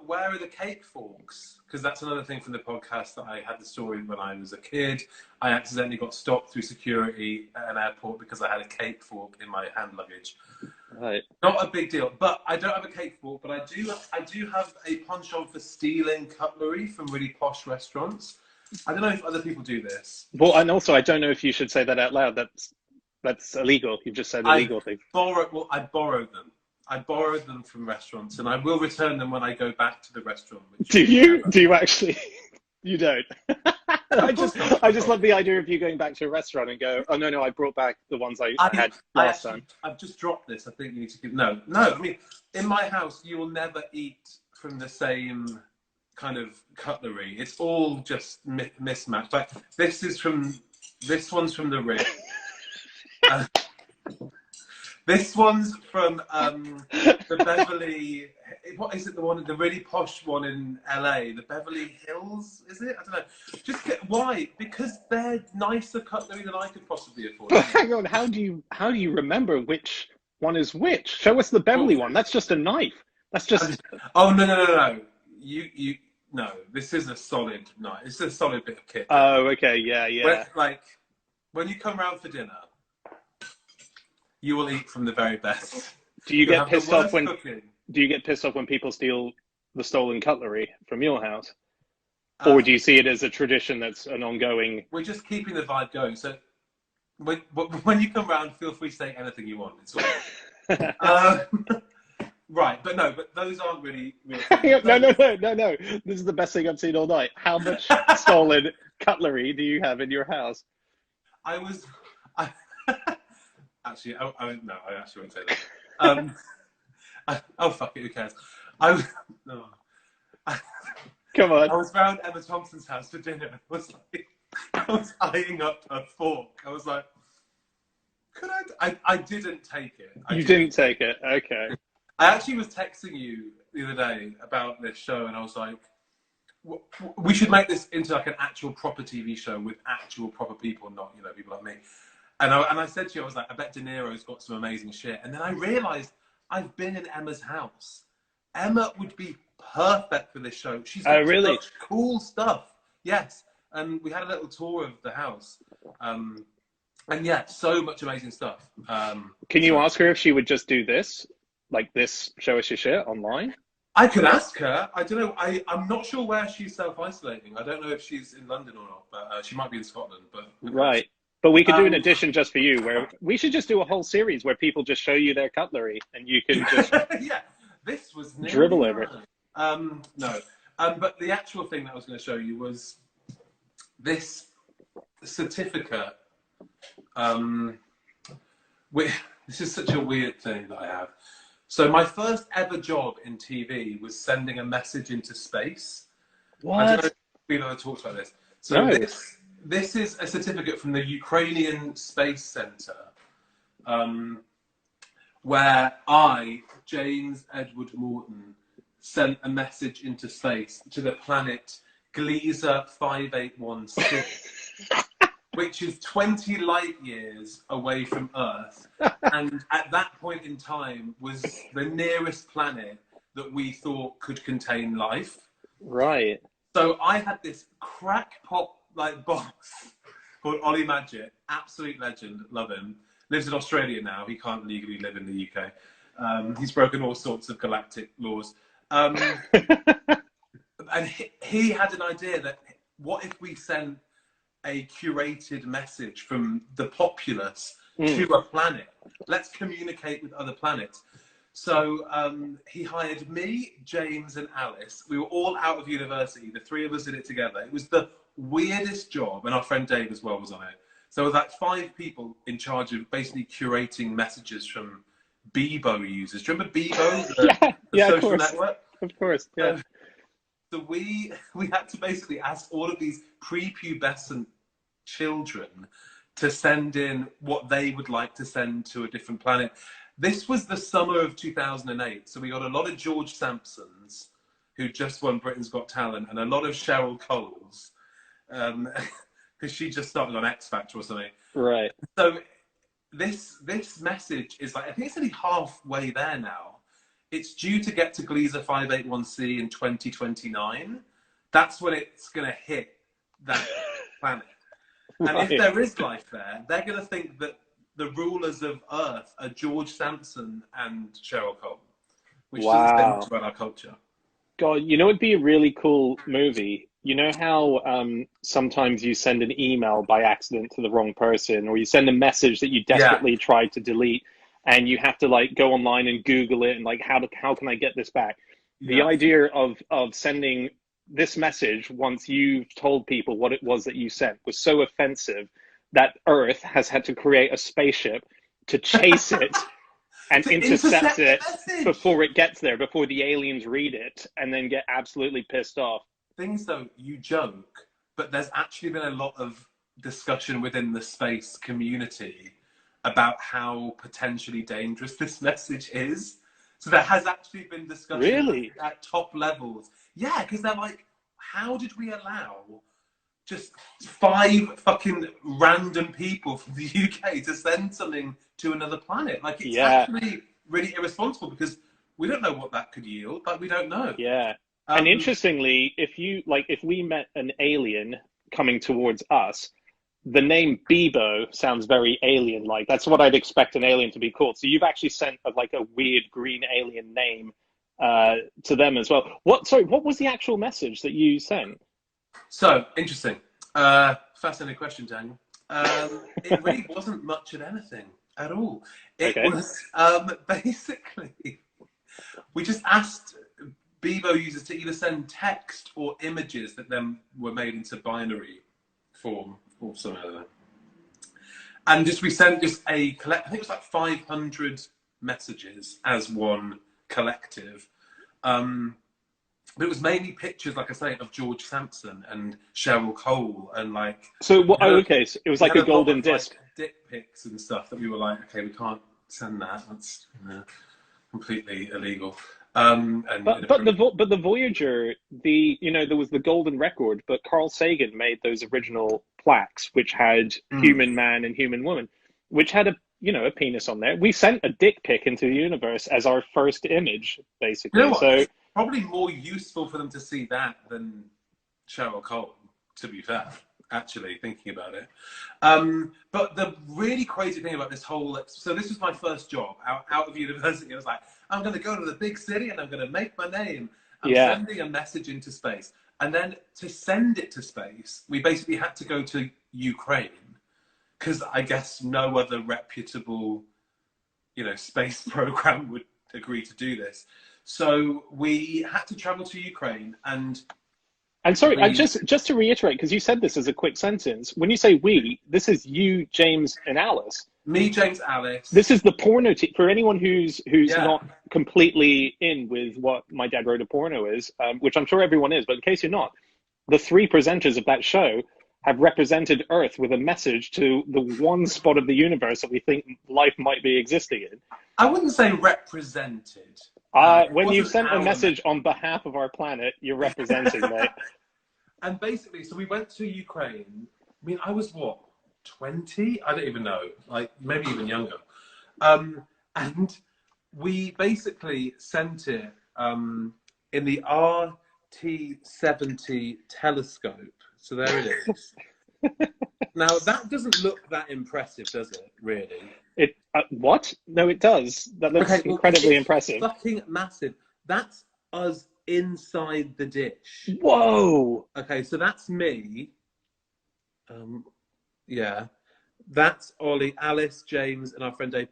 where are the cake forks? Because that's another thing from the podcast that I had the story when I was a kid. I accidentally got stopped through security at an airport because I had a cake fork in my hand luggage. Right. Not a big deal, but I don't have a cake fork, but I do have a penchant for stealing cutlery from really posh restaurants. I don't know if other people do this. Well, and also, I don't know if you should say that out loud. That's illegal. You've just said illegal thing. I borrowed them. I borrowed them from restaurants, and I will return them when I go back to the restaurant. Do you? Do you actually? You don't. I just love the idea of you going back to a restaurant and go, oh no, I brought back the ones I had last time. I've just dropped this. I think you need to give. No. I mean, in my house, you will never eat from the same kind of cutlery. It's all just mismatched. Like this one's from the Ritz. This one's from the Beverly. What is it? The really posh one in LA, the Beverly Hills, is it? I don't know. Why? Because they're nicer cutlery than I could possibly afford. But hang on, how do you remember which one is which? Show us the Beverly one. That's just a knife. That's just. Oh no. No. This is a solid knife. It's a solid bit of kit. Oh, okay, yeah. When you come round for dinner, you will eat from the very best. Do you get pissed off when? Do you get pissed off when people steal the stolen cutlery from your house? Or do you see it as a tradition that's an ongoing... We're just keeping the vibe going. So when you come round, feel free to say anything you want. It's all right, but those aren't really... No. This is the best thing I've seen all night. How much stolen cutlery do you have in your house? Actually, I actually won't say that. Oh, fuck it, who cares? Come on. I was round Emma Thompson's house for dinner. I was eyeing up a fork. I was like, could I didn't take it. You didn't take it? Okay. I actually was texting you the other day about this show, and I was like, we should make this into like an actual proper TV show with actual proper people, not, people like me. And I said to you, I was like, I bet De Niro's got some amazing shit. And then I realised I've been in Emma's house. Emma would be perfect for this show. She's got such cool stuff. Yes. And we had a little tour of the house. And yeah, so much amazing stuff. Can you ask her if she would just do this? Like this, show us your shit online? I could ask her. I don't know. I'm not sure where she's self-isolating. I don't know if she's in London or not, but she might be in Scotland. But right. But we could do an edition just for you, where we should just do a whole series where people just show you their cutlery and you can just this was dribble over it. No. But the actual thing that I was going to show you was this certificate. This is such a weird thing that I have. So my first ever job in TV was sending a message into space. What? I don't know if we've ever talked about this. So no. This is a certificate from the Ukrainian Space Center, where I, James Edward Morton, sent a message into space to the planet Gliese 5816, which is 20 light years away from Earth, and at that point in time was the nearest planet that we thought could contain life. Right. So I had this crackpot boss called Ollie Madgett, absolute legend, love him. Lives in Australia now. He can't legally live in the UK. He's broken all sorts of galactic laws. And he had an idea that what if we sent a curated message from the populace to a planet? Let's communicate with other planets. So he hired me, James, and Alice. We were all out of university. The three of us did it together. It was the weirdest job, and our friend Dave as well was on it. So it was like 5 people in charge of basically curating messages from Bebo users. Do you remember Bebo, the social network? Of course, yeah. So we had to basically ask all of these prepubescent children to send in what they would like to send to a different planet. this was the summer of 2008. So we got a lot of George Sampsons, who just won Britain's Got Talent, and a lot of Cheryl Coles, because she just started on X Factor or something. Right. So this message is like, I think it's only halfway there now. It's due to get to Gliese 581c in 2029. That's when it's going to hit that planet. And Right. if there is life there, they're going to think that the rulers of Earth are George Sampson and Cheryl Cole, which doesn't say much about our culture. God, you know, it'd be a really cool movie. You know how sometimes you send an email by accident to the wrong person, or you send a message that you desperately tried to delete, and you have to like go online and Google it and like, how can I get this back? The idea of sending this message once you've told people what it was that you sent was so offensive that Earth has had to create a spaceship to chase it and intercept it before it gets there, before the aliens read it and then get absolutely pissed off. Things though, you joke, but there's actually been a lot of discussion within the space community about how potentially dangerous this message is. So there has actually been discussion at top levels. Yeah, because they're like, how did we allow just 5 fucking random people from the UK to send something to another planet? Like, it's actually really irresponsible, because we don't know what that could yield. Like, we don't know. Yeah. And interestingly, if we met an alien coming towards us, the name Bebo sounds very alien-like. That's what I'd expect an alien to be called. So you've actually sent a weird green alien name to them as well. What was the actual message that you sent? So interesting. Fascinating question, Daniel. It really wasn't much of anything at all. It was basically, we just asked Bebo users to either send text or images that then were made into binary form or something like that. And we sent just I think it was like 500 messages as one collective. But it was mainly pictures, like I say, of George Sampson and Cheryl Cole, and like. So what? So it was like a golden disc. Like, dick pics and stuff that we were like, okay, we can't send that. That's completely illegal. But the Voyager, there was the golden record, but Carl Sagan made those original plaques, which had human man and human woman, which had a penis on there. We sent a dick pic into the universe as our first image, basically. You know what? It's probably more useful for them to see that than Cheryl Cole, to be fair, actually, thinking about it. But the really crazy thing about this whole... So this was my first job out of university. I was like, I'm going to go to the big city and I'm going to make my name. I'm sending a message into space. And then to send it to space, we basically had to go to Ukraine, because I guess no other reputable, space program would agree to do this. So we had to travel to Ukraine, and sorry, just to reiterate, because you said this as a quick sentence. When you say we, this is you, James, and Alice. Me, James, Alice. This is the porno team. For anyone who's not completely in with what My Dad Wrote a Porno is, which I'm sure everyone is, but in case you're not, the 3 presenters of that show have represented Earth with a message to the one spot of the universe that we think life might be existing in. I wouldn't say represented. When you've sent a message on behalf of our planet, you're representing that. And basically, so we went to Ukraine. I mean, I was what, 20? I don't even know. Like, maybe even younger. And we basically sent it in the RT-70 telescope. So there it is. Now, that doesn't look that impressive, does it, really? What? No, it does. That looks incredibly impressive. Fucking massive. That's us inside the dish. Whoa! Okay, so that's me. Yeah. That's Ollie, Alice, James, and our friend Dave.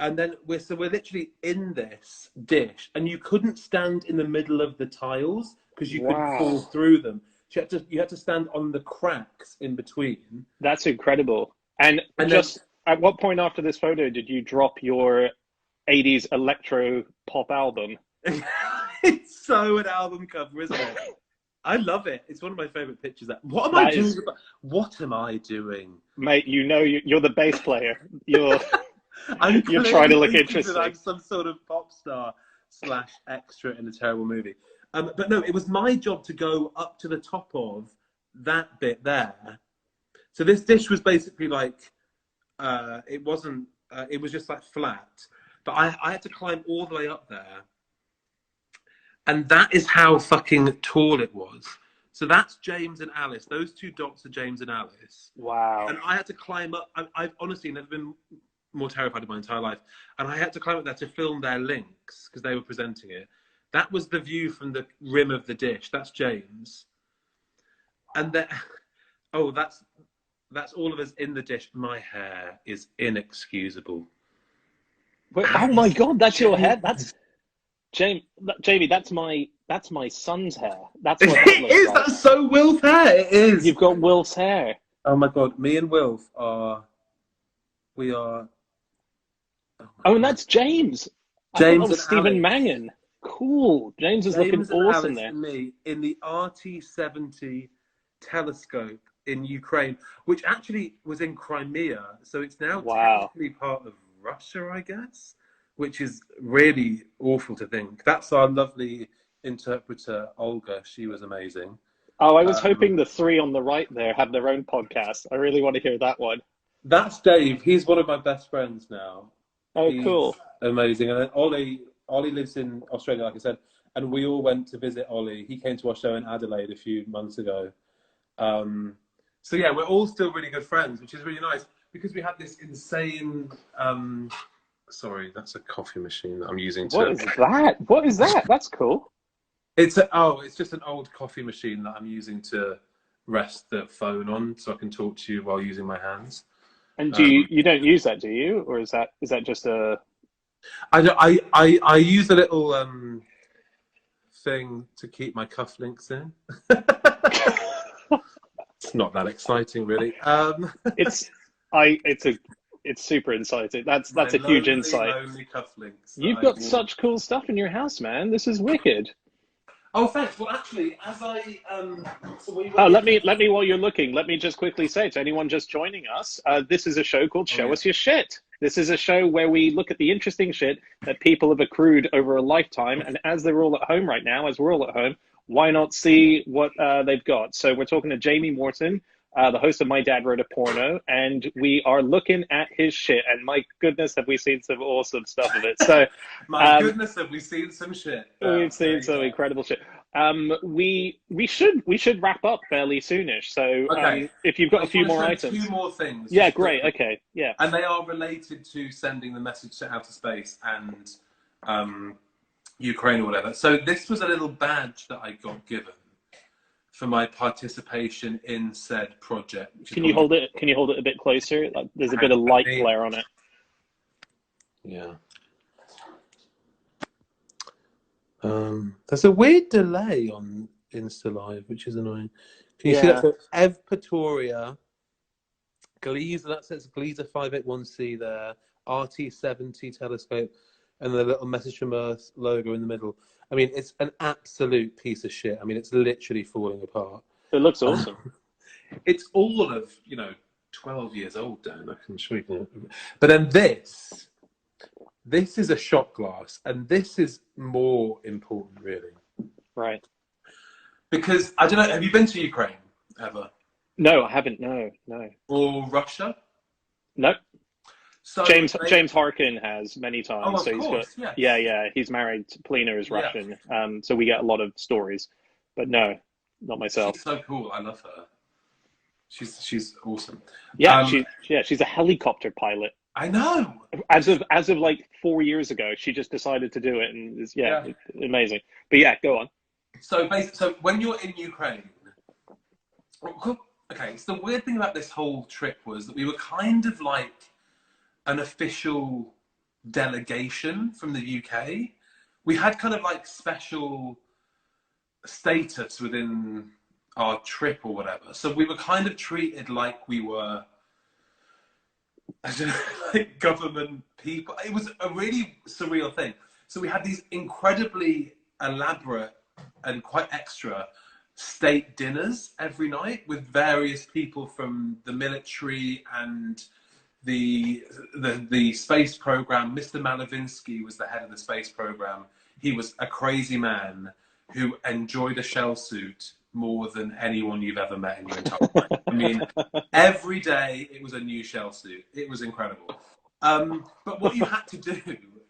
And then we're literally in this dish, and you couldn't stand in the middle of the tiles because you could fall through them. So you had to stand on the cracks in between. That's incredible. And just at what point after this photo did you drop your 80s electro pop album? It's so an album cover, isn't it? I love it. It's one of my favorite pictures. What am I doing? What am I doing? Mate, you're the bass player. You're trying to look thinking interesting. that I'm some sort of pop star / extra in a terrible movie. But no, it was my job to go up to the top of that bit there. So this dish was basically like, it wasn't, it was just like flat. But I had to climb all the way up there. And that is how fucking tall it was. So that's James and Alice. Those two dots are James and Alice. Wow. And I had to climb up. I've honestly never been more terrified in my entire life. And I had to climb up there to film their links because they were presenting it. That was the view from the rim of the dish. That's James. And then, oh, that's all of us in the dish. My hair is inexcusable. Wait, oh my God, that's your hair? That's Jamie, that's my son's hair. That's what It is. Like. That's so Wilf's hair. It is. You've got Wilf's hair. Oh my God, me and Wilf are. We are. Oh, and that's James. James and Stephen Alex. Mangan. Cool. James is looking awesome there. And me in the RT-70 telescope in Ukraine, which actually was in Crimea, so it's now technically part of Russia, I guess. Which is really awful to think. That's our lovely interpreter, Olga. She was amazing. Oh, I was hoping the three on the right there have their own podcast. I really want to hear that one. That's Dave. He's one of my best friends now. Oh, cool. Amazing. And then Ollie lives in Australia, like I said, and we all went to visit Ollie. He came to our show in Adelaide a few months ago. So yeah, we're all still really good friends, which is really nice because we had this insane... Sorry, that's a coffee machine that I'm using to... What is that? What is that? That's cool. It's just an old coffee machine that I'm using to rest the phone on so I can talk to you while using my hands. And you don't use that, do you? Or is that just a... I use a little thing to keep my cufflinks in. It's not that exciting, really. It's super insight. That's a huge insight. You've got such cool stuff in your house, man. This is wicked. Oh, thanks. Well, actually, as I let me while you're looking, let me just quickly say to anyone just joining us, this is a show called Show Us Your Shit. This is a show where we look at the interesting shit that people have accrued over a lifetime, and as they're all at home right now, as we're all at home, why not see what they've got? So we're talking to Jamie Morton, the host of My Dad Wrote a Porno, and we are looking at his shit. And my goodness, have we seen some awesome stuff of it. So, my goodness, have we seen some shit. We've seen some incredible shit. We should wrap up fairly soonish. So if you've got a few more items. 2 more things. Yeah, great. Okay, yeah. And they are related to sending the message to outer space and Ukraine or whatever. So this was a little badge that I got given for my participation in said project. Can you hold it a bit closer? Like, there's a bit of light glare on it. Yeah. There's a weird delay on Insta Live, which is annoying. Can you see that? So Ev Pretoria, Gleaser, that says Gleaser 581C there, RT-70 telescope, and the little Message from Earth logo in the middle. I mean, it's an absolute piece of shit. I mean, it's literally falling apart. It looks awesome. It's all of, 12 years old, Dan. I'm sure you can. But then this is a shot glass, and this is more important, really. Right. Because, I don't know, have you been to Ukraine ever? No, I haven't, no. Or Russia? No. So James Harkin has many times. Oh, so of course, yes. Yeah. He's married. Polina is Russian. So we get a lot of stories. But no, not myself. She's so cool. I love her. She's awesome. Yeah, she's a helicopter pilot. I know. As of like 4 years ago, she just decided to do it, and it's amazing. But yeah, go on. So when you're in Ukraine, okay. So the weird thing about this whole trip was that we were kind of like an official delegation from the UK. We had kind of like special status within our trip or whatever. So we were kind of treated like we were, I don't know, like government people. It was a really surreal thing. So we had these incredibly elaborate and quite extra state dinners every night with various people from the military and the space program. Mr. Malavinsky was the head of the space program. He was a crazy man who enjoyed a shell suit more than anyone you've ever met in your entire life. I mean, every day it was a new shell suit. It was incredible. But what you had to do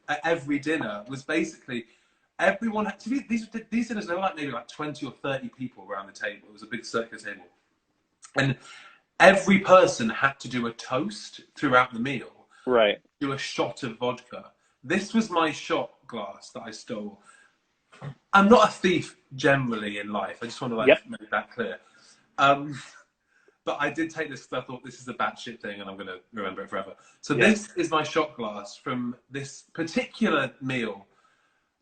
at every dinner was basically everyone had to be, these dinners, there were like maybe like 20 or 30 people around the table. It was a big circular table. And every person had to do a toast throughout the meal. Right. Do a shot of vodka. This was my shot glass that I stole. I'm not a thief generally in life. I just want to make that clear. But I did take this because I thought this is a batshit thing and I'm going to remember it forever. So this is my shot glass from this particular meal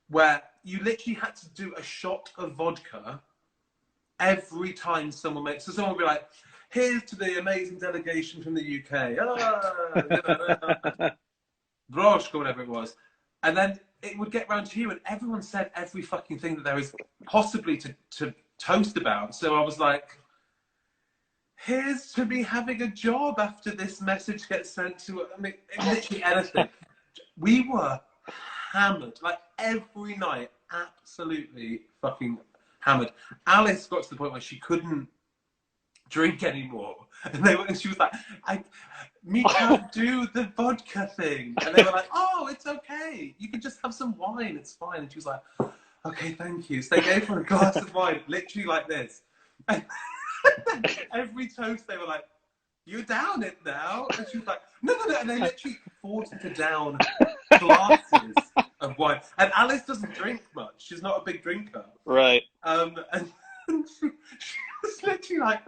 where you literally had to do a shot of vodka every time someone makes. So someone would be like, here's to the amazing delegation from the UK. Broshka, whatever it was. And then it would get round to you and everyone said every fucking thing that there is possibly to toast about. So I was like, here's to me having a job after this message gets sent to, I mean, literally anything. We were hammered, like every night, absolutely fucking hammered. Alice got to the point where she couldn't drink anymore. And she was like, me can't do the vodka thing. And they were like, oh, it's okay. You can just have some wine. It's fine. And she was like, okay, thank you. So they gave her a glass of wine, literally like this. And every toast, they were like, you're down it now. And she was like, no. And they literally forced her to down glasses of wine. And Alice doesn't drink much. She's not a big drinker. Right. And she was literally like,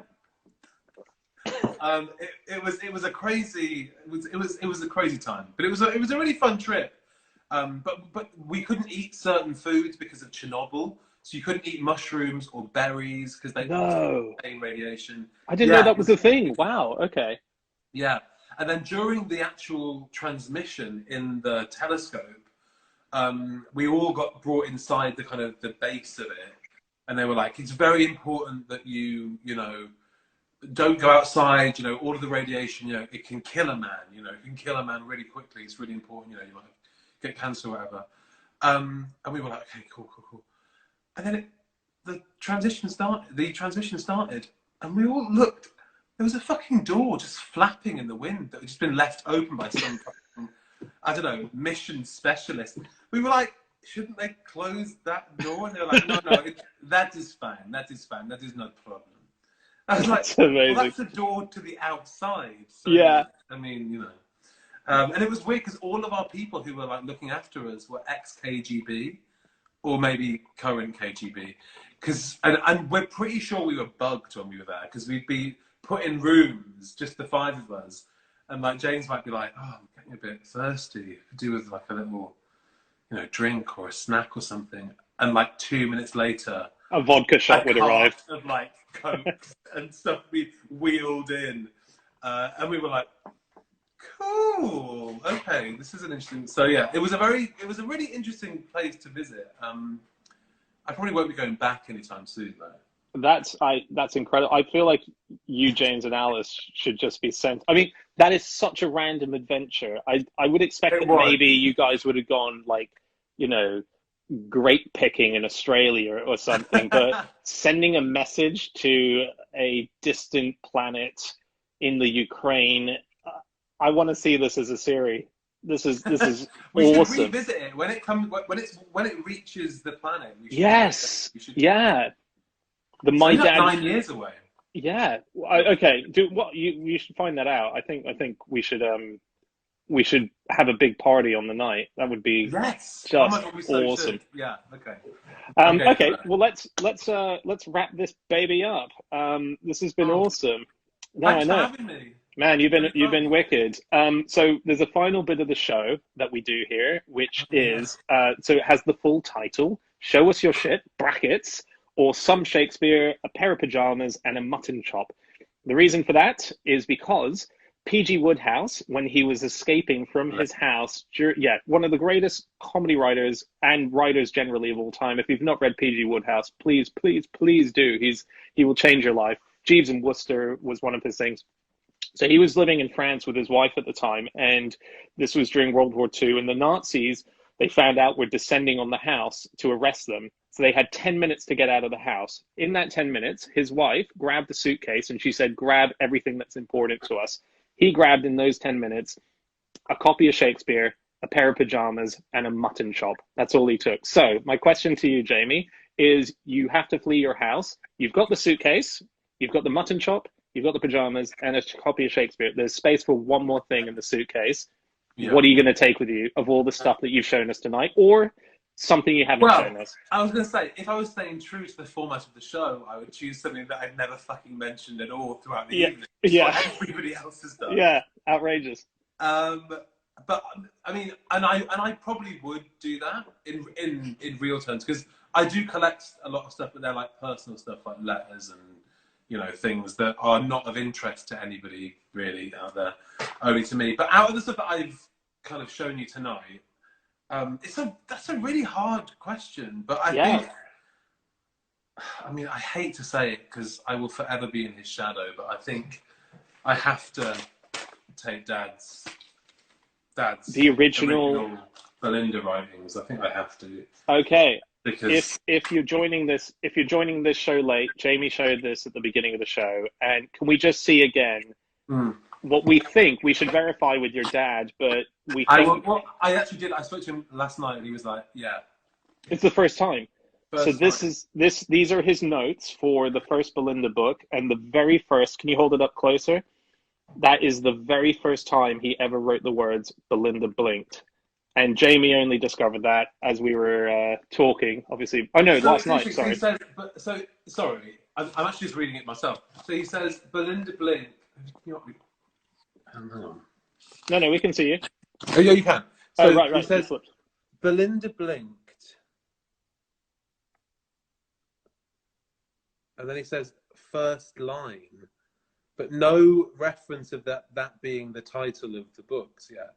it was a crazy time, but it was a really fun trip. But we couldn't eat certain foods because of Chernobyl, so you couldn't eat mushrooms or berries because they contain radiation. I didn't know that was a thing. Wow. Okay. Yeah, and then during the actual transmission in the telescope, we all got brought inside the kind of the base of it, and they were like, it's very important that you know. Don't go outside, you know, all of the radiation, you know, it can kill a man, you know, it can kill a man really quickly. It's really important, you know, you might get cancer or whatever. And we were like, okay, cool. And then the transmission started and we all looked, there was a fucking door just flapping in the wind that had just been left open by some, I don't know, mission specialist. We were like, shouldn't they close that door? And they were like, no, that is fine, that is no problem. I was like, well, that's the door to the outside. So, yeah. I mean, you know. And it was weird because all of our people who were like looking after us were ex-KGB or maybe current KGB. And we're pretty sure we were bugged when we were there because we'd be put in rooms, just the five of us. And like James might be like, oh, I'm getting a bit thirsty. Could do with like a little, you know, drink or a snack or something. And like 2 minutes later, a vodka shot would arrive. Of like Cokes and stuff we wheeled in, and we were like, "Cool, okay, this is an interesting." So yeah, it was a really interesting place to visit. I probably won't be going back anytime soon though. That's incredible. I feel like you, James, and Alice should just be sent. I mean, that is such a random adventure. I would expect that maybe you guys would have gone like, you know, grape picking in Australia or something, but sending a message to a distant planet in the Ukraine, I want to see this as a series. This is we awesome. should revisit it when it reaches the planet. Yeah. My dad 9 years away. Yeah. Okay. You should find that out. I think we should have a big party on the night. That would be just awesome. Yeah. Okay. Okay. Well, let's wrap this baby up. This has been awesome. Thanks for having me. Man, you've been wicked. So there's a final bit of the show that we do here, which is so it has the full title: "Show Us Your Shit" (brackets) or "Some Shakespeare, a Pair of Pajamas, and a Mutton Chop." The reason for that is because P.G. Wodehouse, when he was escaping from his house, one of the greatest comedy writers and writers generally of all time. If you've not read P.G. Wodehouse, please do. He will change your life. Jeeves and Wooster was one of his things. So he was living in France with his wife at the time, and this was during World War II. And the Nazis, they found out, were descending on the house to arrest them. So they had 10 minutes to get out of the house. In that 10 minutes, his wife grabbed the suitcase and she said, grab everything that's important to us. He grabbed in those 10 minutes a copy of Shakespeare, a pair of pajamas, and a mutton chop. That's all he took. So my question to you, Jamie, is you have to flee your house. You've got the suitcase, you've got the mutton chop, you've got the pajamas, and a copy of Shakespeare. There's space for one more thing in the suitcase. Yeah. What are you going to take with you of all the stuff that you've shown us tonight, or something you haven't shown us? I was going to say, if I was staying true to the format of the show, I would choose something that I've never fucking mentioned at all throughout the evening. Yeah. Everybody else has done. Yeah, outrageous. But I mean, and I probably would do that in real terms, because I do collect a lot of stuff, but they're like personal stuff, like letters and, you know, things that are not of interest to anybody really out there, only to me. But out of the stuff that I've kind of shown you tonight, that's a really hard question. But I think, I mean, I hate to say it because I will forever be in his shadow, but I think I have to take Dad's the original Belinda writings. I think I have to. Okay. Because if you're joining this show late, Jamie showed this at the beginning of the show, and can we just see again what we think? We should verify with your dad, but we think I actually did. I spoke to him last night, and he was like, "Yeah, it's the first time." These are his notes for the first Belinda book, and the very first. Can you hold it up closer? That is the very first time he ever wrote the words "Belinda blinked." And Jamie only discovered that as we were talking, obviously. Oh, no, last night, sorry. He says, sorry, I'm actually just reading it myself. So he says, Belinda blinked. Hang on. No, we can see you. Oh, yeah, you can. So right. He says, Belinda blinked. And then he says, first line. But no reference of that being the title of the books yet.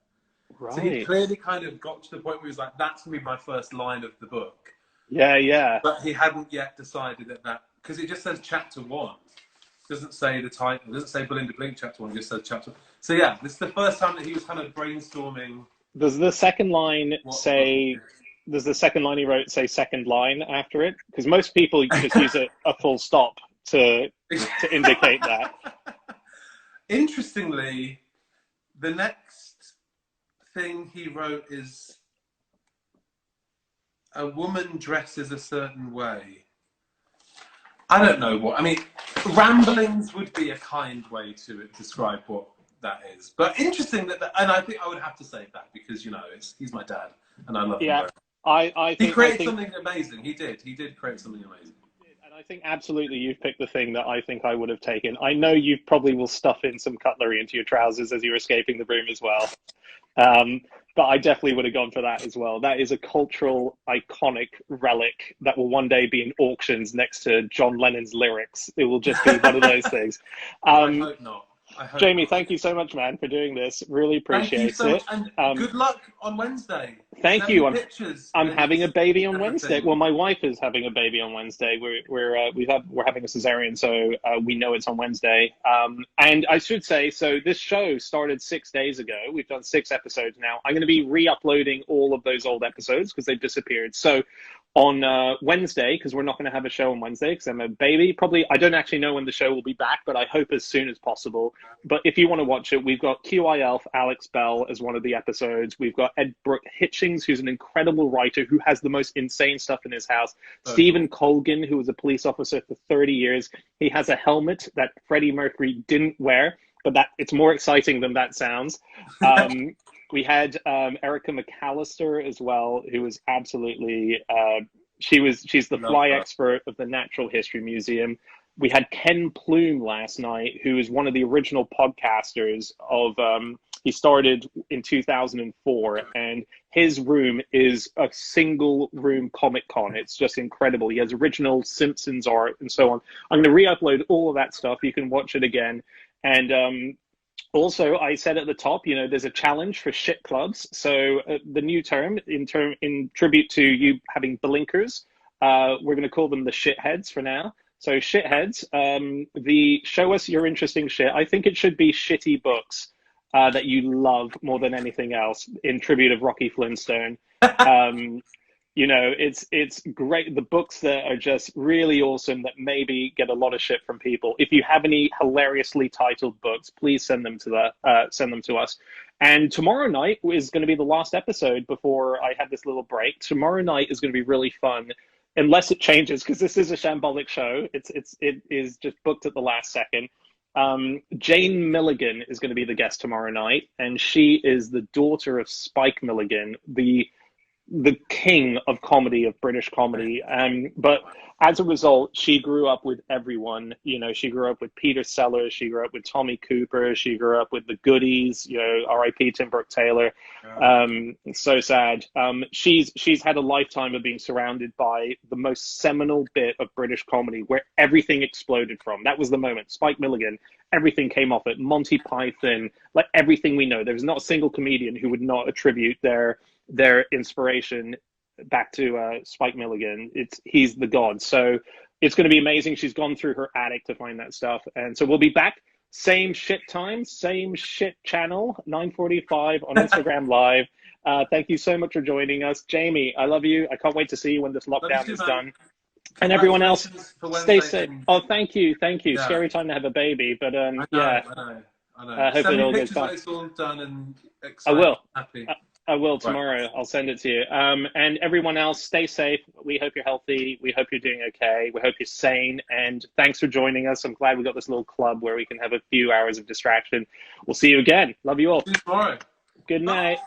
Right. So he clearly kind of got to the point where he was like, that's going to be my first line of the book. Yeah. But he hadn't yet decided that because it just says chapter 1. It doesn't say the title. It doesn't say Belinda Blink chapter 1. It just says chapter 1. So yeah, this is the first time that he was kind of brainstorming. Does the second line he wrote say second line after it? Because most people just use a full stop to indicate that. Interestingly, the next thing he wrote is a woman dresses a certain way. I don't know what. I mean, ramblings would be a kind way to describe what that is. But interesting and I think I would have to say that because, you know, he's my dad and I love him. I think he created something amazing. He did create something amazing. And I think absolutely you've picked the thing that I think I would have taken. I know you probably will stuff in some cutlery into your trousers as you're escaping the room as well. But I definitely would have gone for that as well. That is a cultural, iconic relic that will one day be in auctions next to John Lennon's lyrics. It will just be one of those things. I hope not. Jamie, thank you so much, man, for doing this. Really appreciate it. Thank you so much, and good luck on Wednesday. Thank you. I'm having a baby on Wednesday. Well, my wife is having a baby on Wednesday. We're having a cesarean, so we know it's on Wednesday. And I should say, so this show started 6 days ago. We've done 6 episodes now. I'm going to be re-uploading all of those old episodes because they've disappeared. So on Wednesday, because we're not going to have a show on Wednesday because I'm a baby. Probably, I don't actually know when the show will be back, but I hope as soon as possible. But if you want to watch it, we've got QI Elf, Alex Bell as one of the episodes. We've got Ed Brooke Hitchings, who's an incredible writer who has the most insane stuff in his house. Stephen Colgan, who was a police officer for 30 years. He has a helmet that Freddie Mercury didn't wear, but it's more exciting than that sounds. We had Erica McAllister as well, who was absolutely, she's the fly expert of the Natural History Museum. We had Ken Plume last night, who is one of the original podcasters of, he started in 2004, and his room is a single room Comic-Con. It's just incredible. He has original Simpsons art and so on. I'm going to re-upload all of that stuff. You can watch it again. And also, I said at the top, you know, there's a challenge for shit clubs. So the new term, in tribute to you having blinkers, we're going to call them the shitheads for now. So shitheads, the show us your interesting shit. I think it should be shitty books that you love more than anything else in tribute of Rocky Flintstone. You know, it's great. The books that are just really awesome that maybe get a lot of shit from people. If you have any hilariously titled books, please send them to us. And tomorrow night is going to be the last episode before I have this little break. Tomorrow night is going to be really fun, unless it changes, because this is a shambolic show. It is just booked at the last second. Jane Milligan is going to be the guest tomorrow night, and she is the daughter of Spike Milligan, the king of comedy, of British comedy. But as a result, she grew up with everyone. You know, she grew up with Peter Sellers, she grew up with Tommy Cooper, she grew up with the Goodies, you know, R.I.P. Tim Brooke Taylor. It's so sad. She's had a lifetime of being surrounded by the most seminal bit of British comedy where everything exploded from. That was the moment. Spike Milligan, everything came off it. Monty Python, like everything we know. There's not a single comedian who would not attribute their inspiration back to Spike Milligan. He's the god. So it's going to be amazing. She's gone through her attic to find that stuff. And so we'll be back. Same shit time, same shit channel, 9:45 on Instagram Live. Thank you so much for joining us. Jamie, I love you. I can't wait to see you when this lockdown is done. And everyone else, stay safe. Oh, thank you. Yeah. Scary time to have a baby, but I know. I hope it all goes fine. It's all done and excited. I will. Happy. I will tomorrow. Right. I'll send it to you. And everyone else, stay safe. We hope you're healthy. We hope you're doing okay. We hope you're sane. And thanks for joining us. I'm glad we got this little club where we can have a few hours of distraction. We'll see you again. Love you all. See you tomorrow. Good night. Bye.